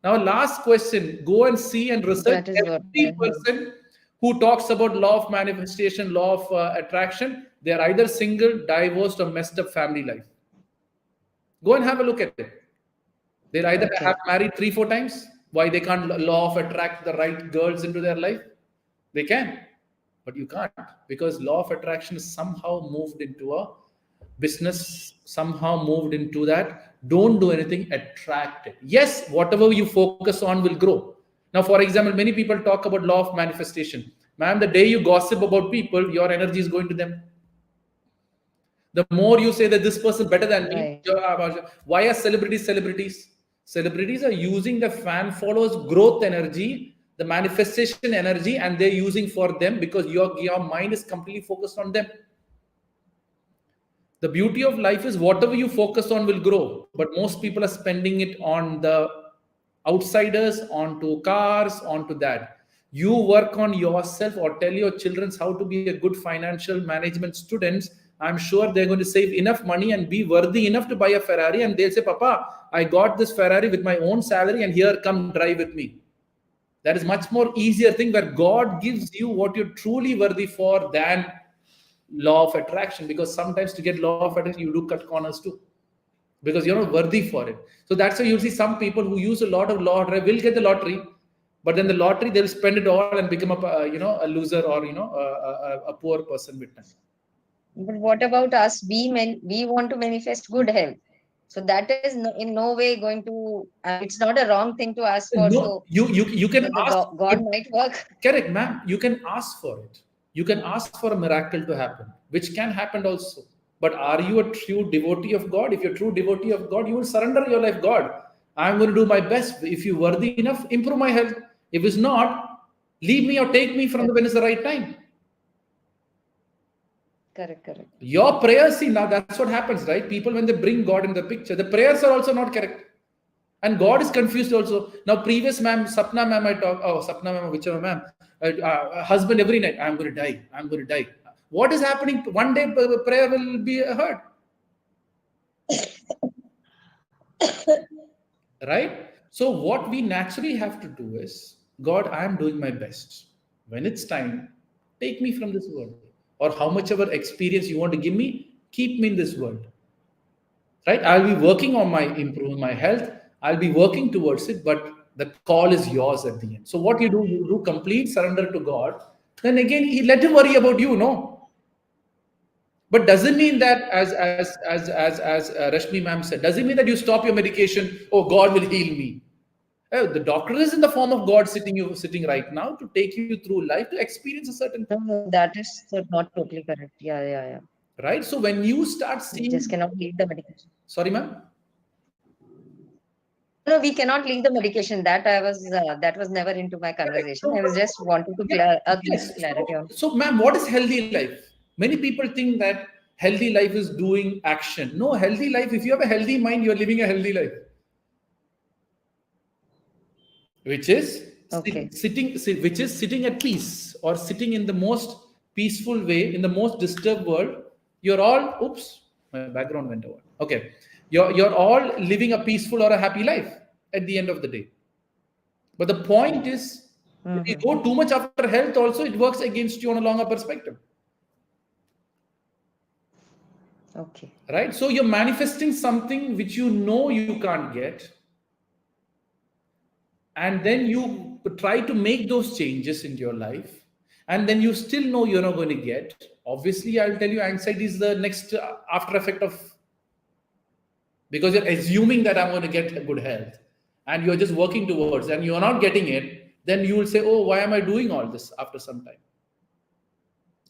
Now, last question, go and see and research every person who talks about law of manifestation, law of attraction. They are either single, divorced, or messed up family life. Go and have a look at it. They'll either have married 3-4 times, Why they can't law of attract the right girls into their life? They can, but you can't, because law of attraction is somehow moved into a business, somehow moved into that. Don't do anything, attract it. Yes, whatever you focus on will grow. Now, for example, many people talk about law of manifestation. Ma'am, the day you gossip about people, your energy is going to them. The more you say that this person better than me, why are celebrities celebrities? Celebrities are using the fan followers growth energy, the manifestation energy, and they're using for them, because your mind is completely focused on them. The beauty of life is whatever you focus on will grow, but most people are spending it on the outsiders, onto cars, onto that. You work on yourself, or tell your children how to be a good financial management students. I'm sure they're going to save enough money and be worthy enough to buy a Ferrari, and they'll say, Papa, I got this Ferrari with my own salary, and here, come drive with me. That is much more easier thing, where God gives you what you're truly worthy for than law of attraction. Because sometimes to get law of attraction, you do cut corners too, because you're not worthy for it. So that's why you see some people who use a lot of lottery will get the lottery, but then the lottery they'll spend it all and become a loser, or a poor person with time. But what about us? We want to manifest good health. So that is in no way going to. It's not a wrong thing to ask for. No, so you can ask. God might work. Correct, ma'am. You can ask for it. You can ask for a miracle to happen, which can happen also. But are you a true devotee of God? If you're a true devotee of God, you will surrender your life. God, I'm going to do my best. If you're worthy enough, improve my health. If it's not, leave me or take me from when it's the right time. Correct. Your prayers, see, now that's what happens, right? People, when they bring God in the picture, the prayers are also not correct. And God is confused also. Now, previous ma'am, Sapna ma'am, Sapna ma'am, whichever ma'am, husband every night, I'm going to die. What is happening? One day prayer will be heard. Right? So what we naturally have to do is, God, I am doing my best. When it's time, take me from this world. Or how much ever experience you want to give me, keep me in this world. Right? I'll be working on improving my health. I'll be working towards it, but the call is yours at the end. So what you do complete surrender to God. Then again, let him worry about you, no? But doesn't mean that, as Rashmi ma'am said, doesn't mean that you stop your medication. Oh, God will heal me. The doctor is in the form of God sitting right now to take you through life, to experience a certain. No, that is not totally correct. Yeah. Right. So when you start seeing, we just cannot leave the medication. Sorry, ma'am. No, we cannot leave the medication. That was never into my conversation. I was just wanting to clarity on. So, ma'am, what is healthy life? Many people think that healthy life is doing action. No, healthy life, if you have a healthy mind, you're living a healthy life. Which is sitting at peace, or sitting in the most peaceful way, in the most disturbed world. You're all, oops, my background went over. Okay. You're all living a peaceful or a happy life at the end of the day. But the point is, if you go too much after health also, it works against you on a longer perspective. Okay. Right? So you're manifesting something which you know you can't get. And then you try to make those changes in your life. And then you still know you're not going to get. Obviously, I'll tell you, anxiety is the next after effect of. Because you're assuming that I'm going to get a good health, and you're just working towards, and you're not getting it, then you will say, oh, why am I doing all this after some time?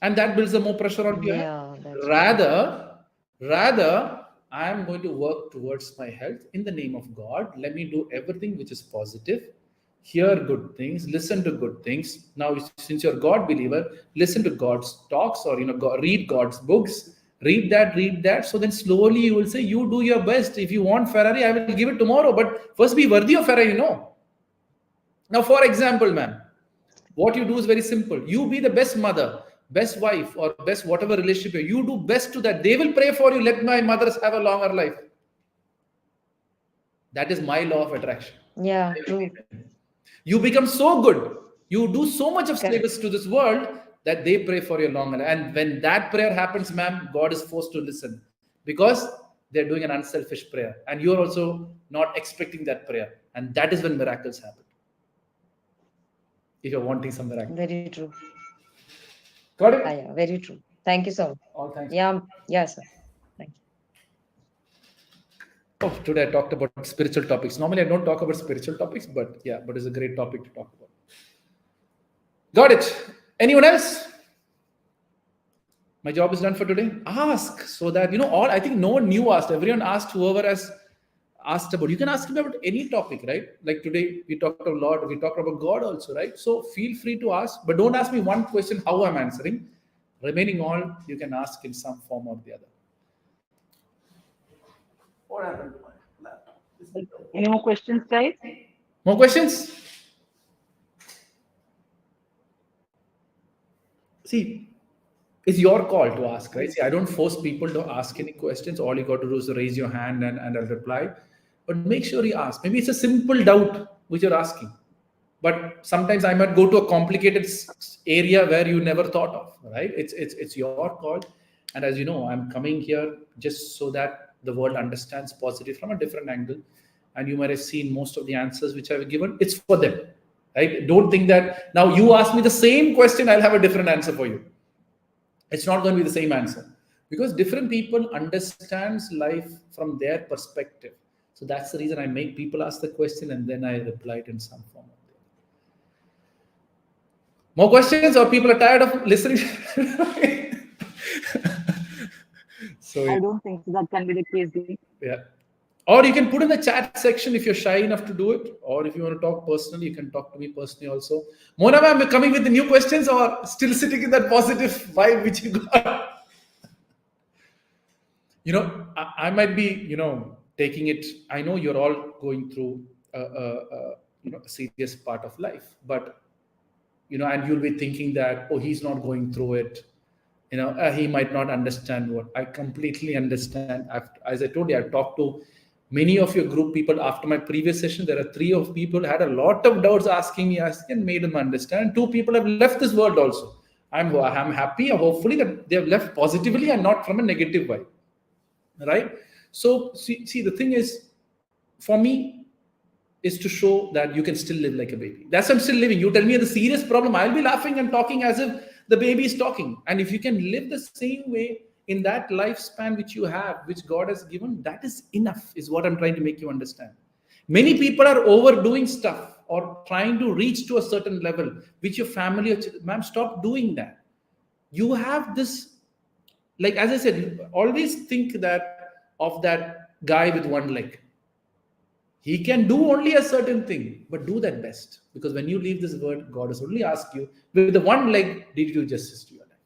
And that builds the more pressure on your health. Rather, I am going to work towards my health in the name of God. Let me do everything which is positive. Hear good things, listen to good things. Now, since you're a God believer, listen to God's talks, or read God's books. Read that. So then slowly you will say, you do your best. If you want Ferrari, I will give it tomorrow. But first be worthy of Ferrari, Now, for example, ma'am, what you do is very simple. You be the best mother, best wife, or best whatever relationship. You do best to that. They will pray for you. Let my mothers have a longer life. That is my law of attraction. Yeah, true. You become so good. You do so much of service to this world that they pray for your long life. And when that prayer happens, ma'am, God is forced to listen, because they're doing an unselfish prayer. And you're also not expecting that prayer. And that is when miracles happen. if you're wanting some miracle. Very true. Got it? Yeah, very true. Thank you so much. All thanks. Yeah, sir. Thank you. Oh, today I talked about spiritual topics. Normally I don't talk about spiritual topics, but it's a great topic to talk about. Got it. Anyone else? My job is done for today. Ask so that, I think no one new asked. Everyone asked, whoever has asked about. You can ask me about any topic, right? Like today we talked a lot. We talked about God also, right? So feel free to ask, but don't ask me one question how I'm answering. Remaining all, you can ask in some form or the other. What happened to my laptop? Any more questions, guys? More questions? See, it's your call to ask, right? See, I don't force people to ask any questions. All you got to do is raise your hand and I'll reply. But make sure you ask. Maybe it's a simple doubt which you're asking. But sometimes I might go to a complicated area where you never thought of, right? It's your call. And as you know, I'm coming here just so that the world understands positive from a different angle. And you might have seen most of the answers which I've given. It's for them, right? Don't think that now you ask me the same question, I'll have a different answer for you. It's not going to be the same answer because different people understands life from their perspective. So that's the reason I make people ask the question and then I reply it in some form. More questions or people are tired of listening? So I don't think that can be the case, Deek. Yeah. Or you can put in the chat section if you're shy enough to do it. Or if you want to talk personally, you can talk to me personally also. Mona ma'am, coming with the new questions or still sitting in that positive vibe which you got? I might be, taking it. I know you're all going through a serious part of life. But, and you'll be thinking that, oh, he's not going through it. He might not understand what. I completely understand. As I told you, I've talked to many of your group people after my previous session. There are 3 of people had a lot of doubts asking me and made them understand. 2 people have left this world also. I'm happy, hopefully, that they have left positively and not from a negative way. Right? So, see, the thing is, for me, is to show that you can still live like a baby. That's why I'm still living. You tell me the serious problem, I'll be laughing and talking as if the baby is talking. And if you can live the same way in that lifespan which you have, which God has given, that is enough, is what I'm trying to make you understand. Many people are overdoing stuff or trying to reach to a certain level, which your family, ma'am, stop doing that. You have this, like, as I said, always think of that guy with one leg. He can do only a certain thing, but do that best. Because when you leave this world, God has only asked you, with the one leg, did you do justice to your life?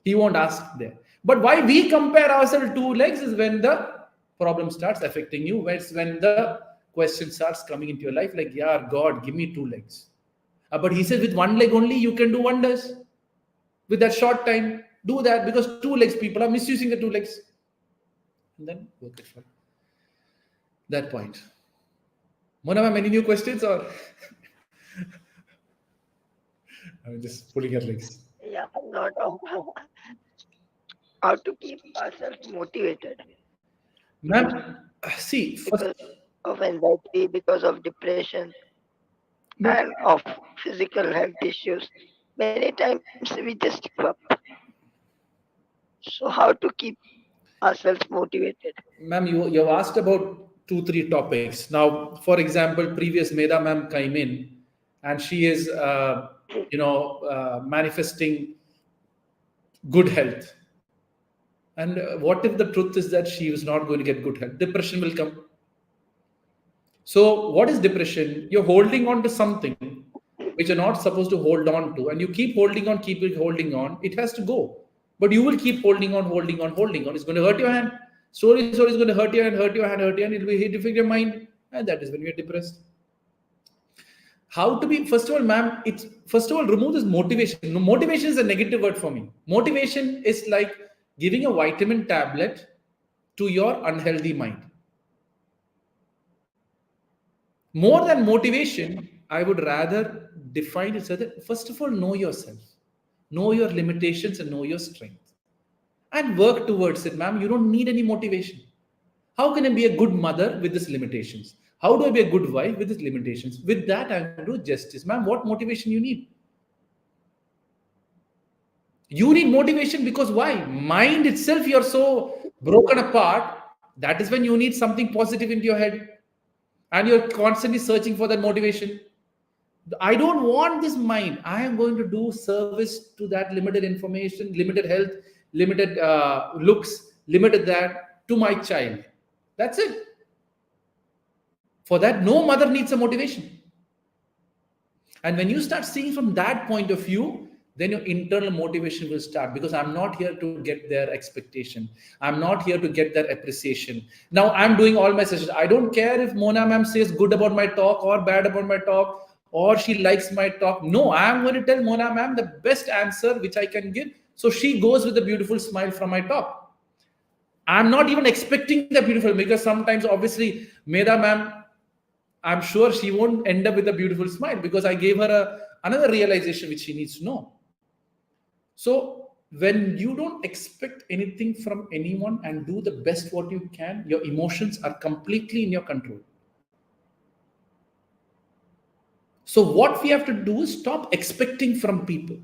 He won't ask there. But why we compare ourselves 2 legs is when the problem starts affecting you. It's when the question starts coming into your life, like, yeah, God, give me 2 legs. But he says with 1 leg only, you can do wonders. With that short time, do that because 2 legs, people are misusing the 2 legs. And then work it for that point. Mona ma'am, any new questions or? I'm just pulling her legs. Yeah, not how to keep ourselves motivated. Ma'am, see, because of anxiety, because of depression, and of physical health issues. Many times we just give up. So how to keep ourselves motivated? Ma'am, you have asked about 2-3 topics. Now, for example, previous Meda ma'am came in and she is, manifesting good health. And what if the truth is that she is not going to get good health? Depression will come. So what is depression? You're holding on to something which you're not supposed to hold on to. And you keep holding on. It has to go. But you will keep holding on. It's going to hurt your hand. Slowly is going to hurt your hand, hurt your hand. It will hit your mind. And that is when you're depressed. How to be, first of all, ma'am, remove this motivation. No, motivation is a negative word for me. Motivation is like giving a vitamin tablet to your unhealthy mind. More than motivation, I would rather define it so that, first of all, know yourself. Know your limitations and know your strength. And work towards it, ma'am. You don't need any motivation. How can I be a good mother with these limitations? How do I be a good wife with its limitations? With that, I do justice. Ma'am, what motivation you need? You need motivation because why? Mind itself, you're so broken apart. That is when you need something positive into your head. And you're constantly searching for that motivation. I don't want this mind. I am going to do service to that limited information, limited health, limited looks, limited that to my child. That's it. For that, no mother needs a motivation. And when you start seeing from that point of view, then your internal motivation will start, because I'm not here to get their expectation. I'm not here to get their appreciation. Now I'm doing all my sessions. I don't care if Mona ma'am says good about my talk or bad about my talk, or she likes my talk. No, I'm going to tell Mona ma'am the best answer which I can give. So she goes with a beautiful smile from my talk. I'm not even expecting the beautiful, because sometimes obviously Meda ma'am, I'm sure she won't end up with a beautiful smile, because I gave her another realization which she needs to know. So when you don't expect anything from anyone and do the best what you can, your emotions are completely in your control. So what we have to do is stop expecting from people.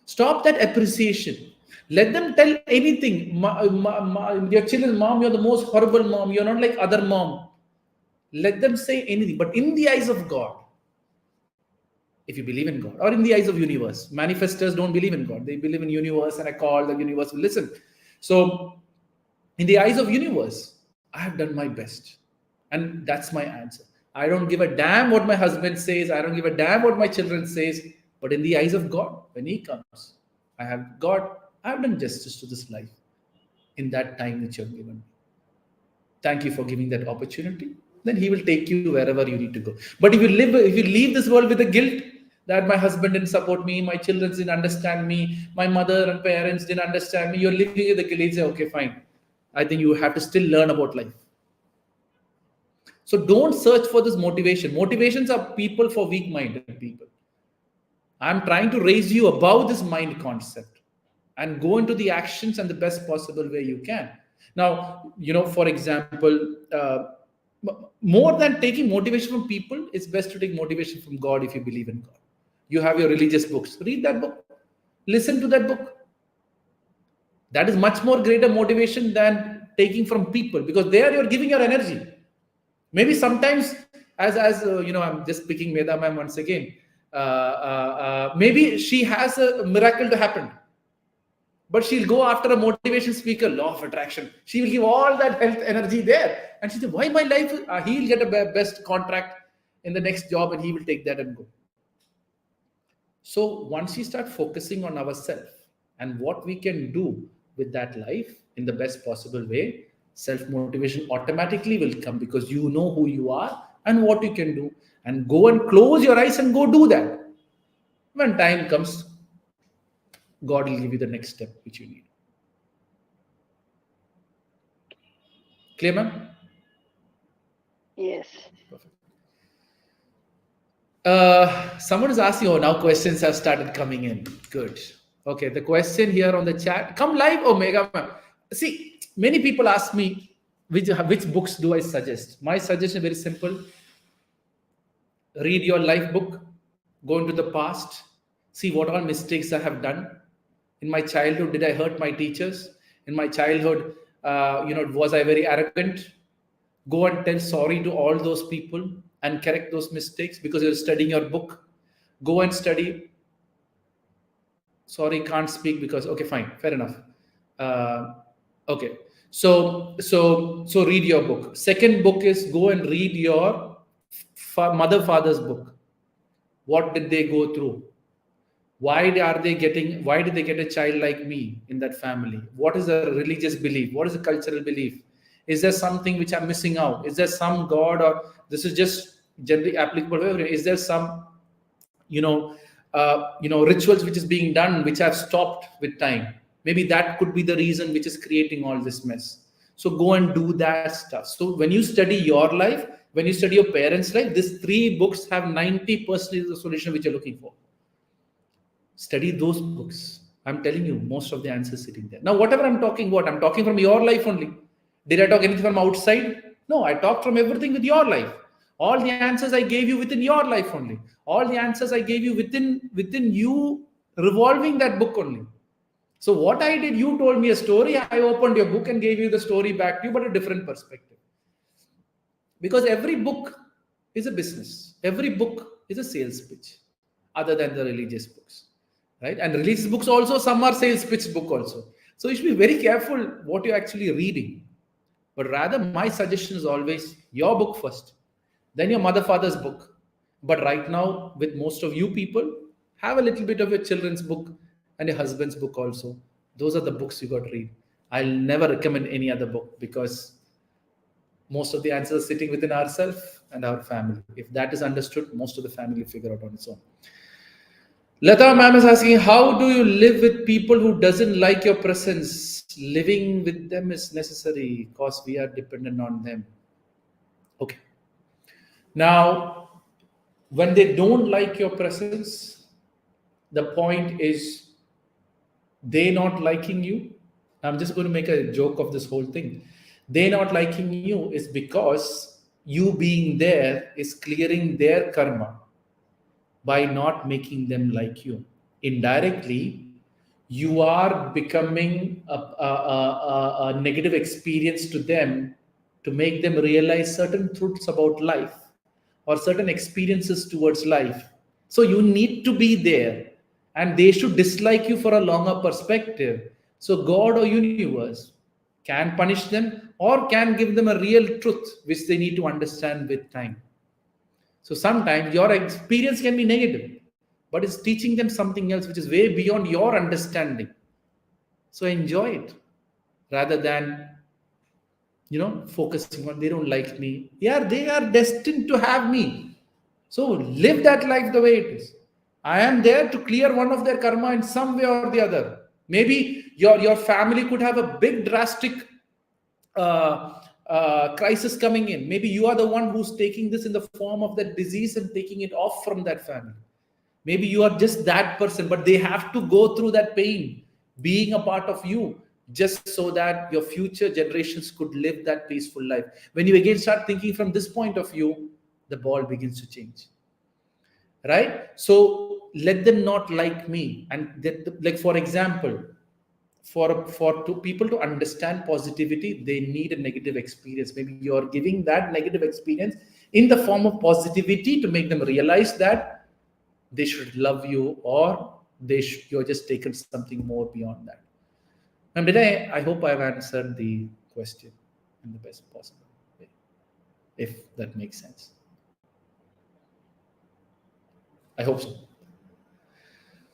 Stop that appreciation. Let them tell anything. Your children, mom, you're the most horrible mom. You're not like other mom. Let them say anything. But in the eyes of God, if you believe in God, or in the eyes of universe, manifestors don't believe in God. They believe in universe, and I call the universe will listen. So in the eyes of universe, I have done my best. And that's my answer. I don't give a damn what my husband says. I don't give a damn what my children says. But in the eyes of God, when he comes, I have done justice to this life in that time which you have given me. Thank you for giving that opportunity. Then he will take you wherever you need to go. But if you leave this world with the guilt that my husband didn't support me, my children didn't understand me, my mother and parents didn't understand me, you're living with the guilt. You say, okay, fine. I think you have to still learn about life. So don't search for this motivation. Motivations are people for weak-minded people. I'm trying to raise you above this mind concept and go into the actions and the best possible way you can. Now, for example, more than taking motivation from people, it's best to take motivation from God if you believe in God. You have your religious books. Read that book. Listen to that book. That is much more greater motivation than taking from people, because there you're giving your energy. Maybe sometimes, I'm just picking Meda ma'am once again. Maybe she has a miracle to happen, but she'll go after a motivation speaker, law of attraction. She will give all that health energy there. And she said, why my life? He'll get a best contract in the next job, and he will take that and go. So once we start focusing on ourselves and what we can do with that life in the best possible way, self-motivation automatically will come, because you know who you are and what you can do, and go and close your eyes and go do that. When time comes, God will give you the next step which you need. Clear, ma'am? Yes. Perfect. Someone is asking, now questions have started coming in. Good. Okay, the question here on the chat. Come live, Omega, ma'am. See, many people ask me, which books do I suggest? My suggestion is very simple. Read your life book. Go into the past. See what all mistakes I have done. In my childhood, did I hurt my teachers? In my childhood, was I very arrogant? Go and tell sorry to all those people and correct those mistakes, because you're studying your book. Go and study. Sorry, can't speak because, okay, fine, fair enough. Okay, so read your book. Second book is go and read your father's book. What did they go through? Why did they get a child like me in that family? What is the religious belief? What is the cultural belief? Is there something which I'm missing out? Is there some God, or this is just generally applicable? Is there some, rituals which is being done, which have stopped with time? Maybe that could be the reason which is creating all this mess. So go and do that stuff. So when you study your life, when you study your parents' life, these 3 books have 90% of the solution which you're looking for. Study those books. I'm telling you, most of the answers sitting there. Now, whatever I'm talking from your life only. Did I talk anything from outside? No, I talked from everything with your life. All the answers I gave you within your life only. All the answers I gave you within you revolving that book only. So what I did, you told me a story, I opened your book and gave you the story back to you, but a different perspective. Because every book is a business. Every book is a sales pitch, other than the religious books, right? And religious books also, some are sales pitch book also. So you should be very careful what you're actually reading. But rather, my suggestion is always your book first, then your mother, father's book. But right now, with most of you people, have a little bit of your children's book and your husband's book also. Those are the books you got to read. I'll never recommend any other book because most of the answers are sitting within ourselves and our family. If that is understood, most of the family will figure out on its own. Lata ma'am is asking, how do you live with people who doesn't like your presence? Living with them is necessary because we are dependent on them. Okay. Now, when they don't like your presence, the point is they not liking you. I'm just going to make a joke of this whole thing. They not liking you is because you being there is clearing their karma by not making them like you. Indirectly, you are becoming a negative experience to them to make them realize certain truths about life or certain experiences towards life. So you need to be there and they should dislike you for a longer perspective. So God or universe can punish them or can give them a real truth which they need to understand with time. So sometimes your experience can be negative, but it's teaching them something else which is way beyond your understanding. So enjoy it rather than, focusing on they don't like me. Yeah, they are destined to have me. So live that life the way it is. I am there to clear one of their karma in some way or the other. Maybe your family could have a big drastic crisis coming in. Maybe you are the one who's taking this in the form of that disease and taking it off from that family. Maybe you are just that person, but they have to go through that pain, being a part of you, just so that your future generations could live that peaceful life. When you again start thinking from this point of view, the ball begins to change. Right? So let them not like me. And like, for example, for people to understand positivity, they need a negative experience. Maybe you're giving that negative experience in the form of positivity to make them realize that they should love you, or you're just taken something more beyond that. And I hope I've answered the question in the best possible way, if that makes sense. I hope so.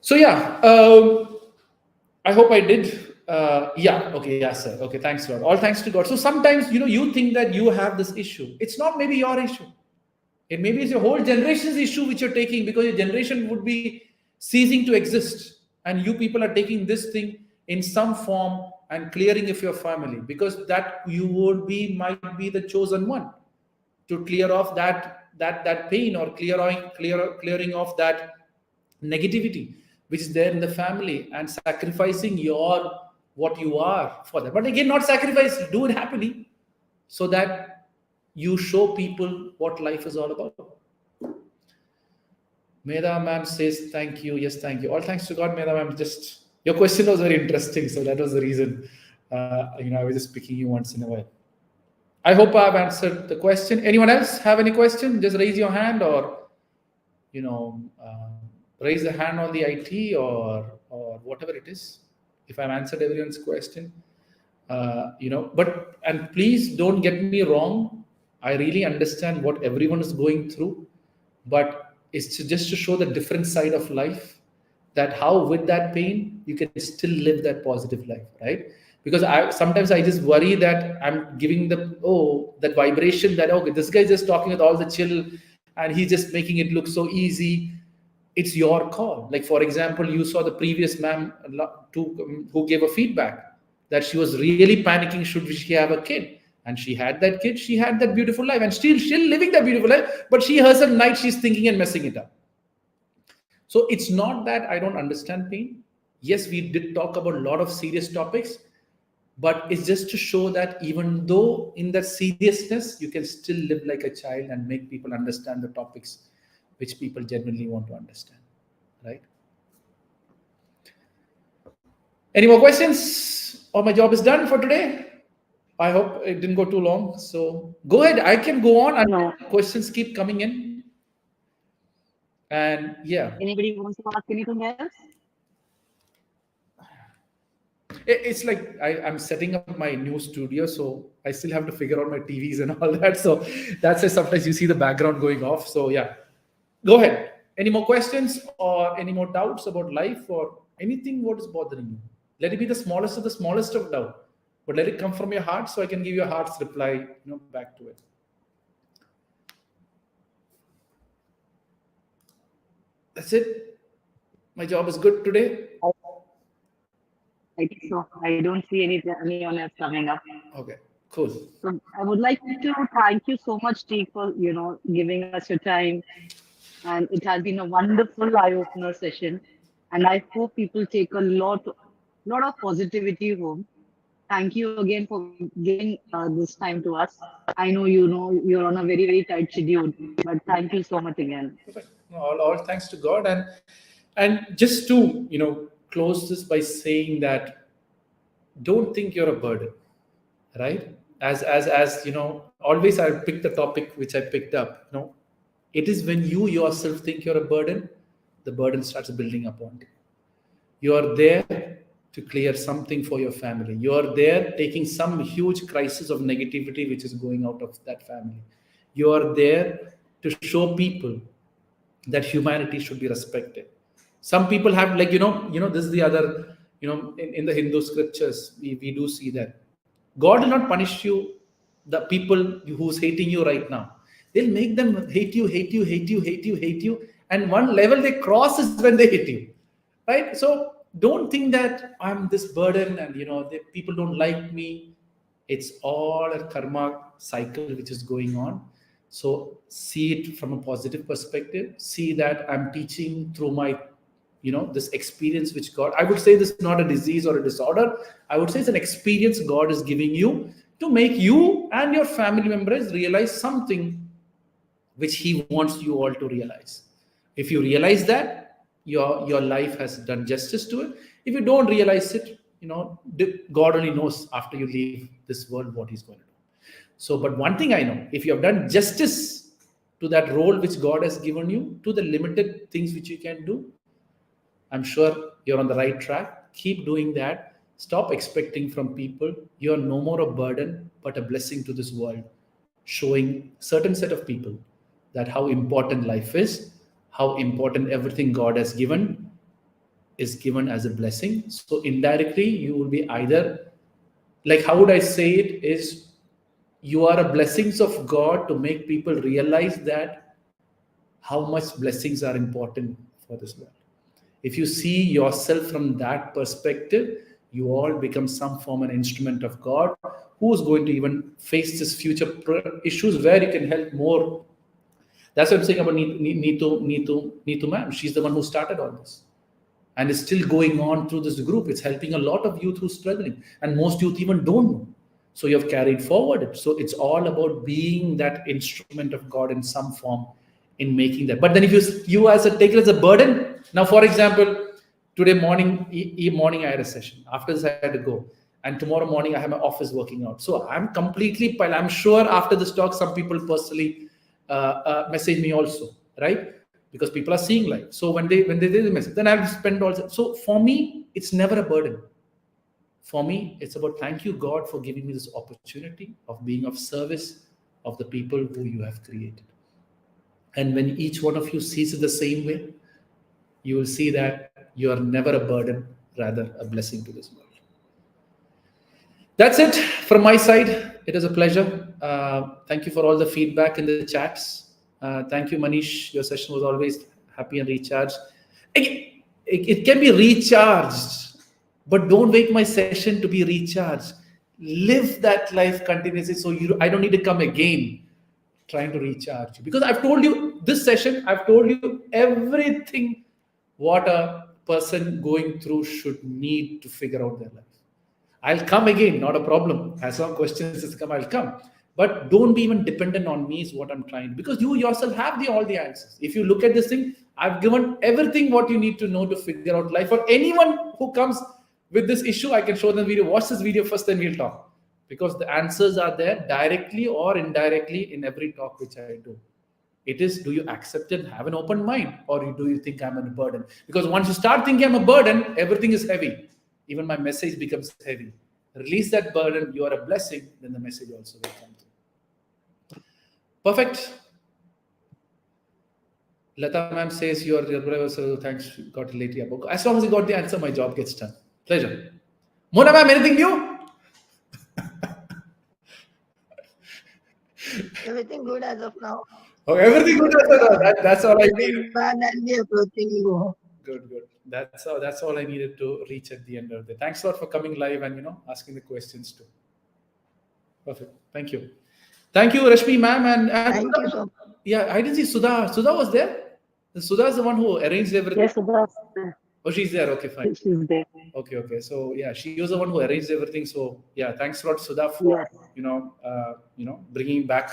So yeah, I hope I did. Yeah, okay, yeah, sir. Okay, thanks, Lord. All thanks to God. So sometimes, you think that you have this issue. It's not maybe your issue. It maybe is your whole generation's issue which you're taking, because your generation would be ceasing to exist. And you people are taking this thing in some form and clearing of your family, because that you might be the chosen one to clear off that pain, or clearing off that negativity which is there in the family, and sacrificing what you are for that. But again, not sacrifice, do it happily, so that you show people what life is all about. Medha ma'am says thank you. Yes, thank you. All thanks to God, Medha ma'am. Just your question was very interesting, so that was the reason. I was just picking you once in a while. I hope I've answered the question. Anyone else have any question? Just raise your hand, or raise the hand on the IT or whatever it is. If I've answered everyone's question, and please don't get me wrong. I really understand what everyone is going through, but it's just to show the different side of life, that how with that pain you can still live that positive life, right? Because sometimes I just worry that I'm giving that vibration that, okay, this guy is just talking with all the chill and he's just making it look so easy. It's your call. Like, for example, you saw the previous ma'am who gave a feedback that she was really panicking, should she have a kid? And she had that kid, she had that beautiful life, and still living that beautiful life, but she herself night she's thinking and messing it up. So it's not that I don't understand pain. Yes, we did talk about a lot of serious topics, But it's just to show that even though in that seriousness, you can still live like a child and make people understand the topics which people genuinely want to understand, right? Any more questions? Or my job is done for today? I hope it didn't go too long. So go ahead. I can go on and No. questions keep coming in. And yeah, Anybody wants to ask anything else? it's like I'm setting up my new studio, so I still have to figure out my TVs and all that. So that's why sometimes you see the background going off. So yeah, go ahead. Any more questions or any more doubts about life or anything what is bothering you? Let it be the smallest of doubt, but let it come from your heart so I can give your heart's reply, back to it. That's it. My job is good today. I think so. I don't see anyone else coming up. Okay, cool. So I would like to thank you so much, Deek, for giving us your time. And it has been a wonderful eye-opener session. And I hope people take a lot of positivity home. Thank you again for giving this time to us. I know you're on a very, very tight schedule, but thank you so much again. Perfect. No, all thanks to God. And just to close this by saying that don't think you're a burden, right? As always I pick the topic which I picked up. It is when you yourself think you're a burden, the burden starts building upon you. You are there to clear something for your family. You are there taking some huge crisis of negativity which is going out of that family. You are there to show people that humanity should be respected. Some people have this is the other, in the Hindu scriptures, we do see that God will not punish you, the people who's hating you right now. They'll make them hate you. And one level they cross is when they hate you, right? So don't think that I'm this burden and, people don't like me. It's all a karma cycle which is going on. So see it from a positive perspective. See that I'm teaching through my, this experience which God, I would say this is not a disease or a disorder. I would say it's an experience God is giving you to make you and your family members realize something which He wants you all to realize. If you realize that, your life has done justice to it. If you don't realize it, God only knows after you leave this world what He's going to do. So, but one thing I know, if you have done justice to that role which God has given you, to the limited things which you can do, I'm sure you're on the right track. Keep doing that. Stop expecting from people. You're no more a burden, but a blessing to this world, showing certain set of people that how important life is, how important everything God has given is given as a blessing. So indirectly, you will be either, like, how would I say it, is you are a blessings of God to make people realize that how much blessings are important for this world. If you see yourself from that perspective, you all become some form an instrument of God who is going to even face this future issues where you can help more. That's what I'm saying about Neetu ma'am. She's the one who started all this and is still going on through this group. It's helping a lot of youth who's struggling, and most youth even don't know. So you have carried forward. So it's all about being that instrument of God in some form in making that. But then if you as take it as a burden. Now, for example, today morning I had a session. After this, I had to go. And tomorrow morning, I have my office working out. So I'm completely piled. I'm sure after this talk, some people personally message me also, right? Because people are seeing live. So when they do the message, then I'll spend also. So for me, it's never a burden. For me, it's about thank you, God, for giving me this opportunity of being of service of the people who you have created. And when each one of you sees it the same way, you will see that you are never a burden, rather a blessing to this world. That's it from my side. It is a pleasure. Thank you for all the feedback in the chats. Thank you, Manish. Your session was always happy and recharged. It can be recharged, but don't wait my session to be recharged. Live that life continuously, so I don't need to come again trying to recharge you. Because I've told you this session, I've told you everything what a person going through should need to figure out their life. I'll come again, not a problem. As long questions has come, I'll come. But don't be even dependent on me is what I'm trying, because you yourself have all the answers. If you look at this thing, I've given everything what you need to know to figure out life. For anyone who comes with this issue, I can show them video. Watch this video first, then we'll talk. Because the answers are there directly or indirectly in every talk which I do. It is, do you accept and have an open mind, or do you think I'm a burden? Because once you start thinking I'm a burden, everything is heavy. Even my message becomes heavy. Release that burden, you are a blessing, then the message also will come through. Perfect. Lata ma'am says your brother, so thanks, got it later. As long as you got the answer, my job gets done. Pleasure. Mona ma'am, anything new? Everything good as of now. Oh, everything good. That's all I need. Bad and be approaching you. Good. That's all I needed to reach at the end of the day. Thanks a lot for coming live and asking the questions too. Perfect. Thank you, Rashmi ma'am, and Thank you so much. yeah, I didn't see Sudha. Sudha was there. Sudha is the one who arranged everything. Yes, Sudha. Oh, she's there. Okay, fine. She's there. Okay. So yeah, she was the one who arranged everything. So yeah, thanks a lot, Sudha, for bringing back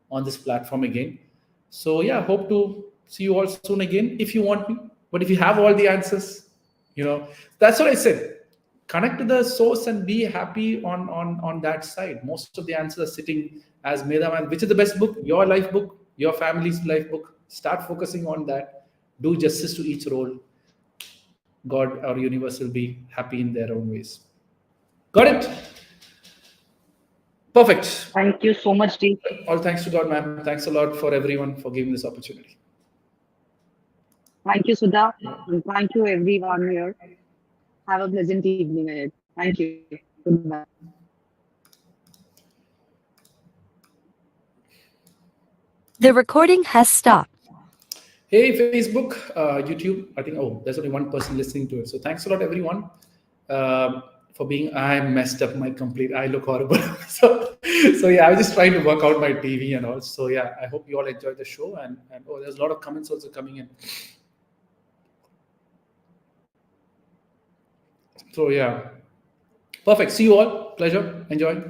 on this platform again. So yeah, hope to see you all soon again if you want me. But if you have all the answers, that's what I said. Connect to the source and be happy on that side. Most of the answers are sitting as Medha. Which is the best book? Your life book, your family's life book. Start focusing on that. Do justice to each role. God or universe will be happy in their own ways. Got it? Perfect. Thank you so much, Deek. All thanks to God, ma'am. Thanks a lot for everyone for giving this opportunity. Thank you, Sudha. And thank you, everyone here. Have a pleasant evening ahead. Thank you. Goodbye. The recording has stopped. Hey, Facebook, YouTube. I think, there's only one person listening to it. So thanks a lot, everyone, for being, I messed up I look horrible. so yeah, I was just trying to work out my TV and all. So yeah, I hope you all enjoyed the show. And there's a lot of comments also coming in. So yeah, perfect. See you all. Pleasure. Enjoy.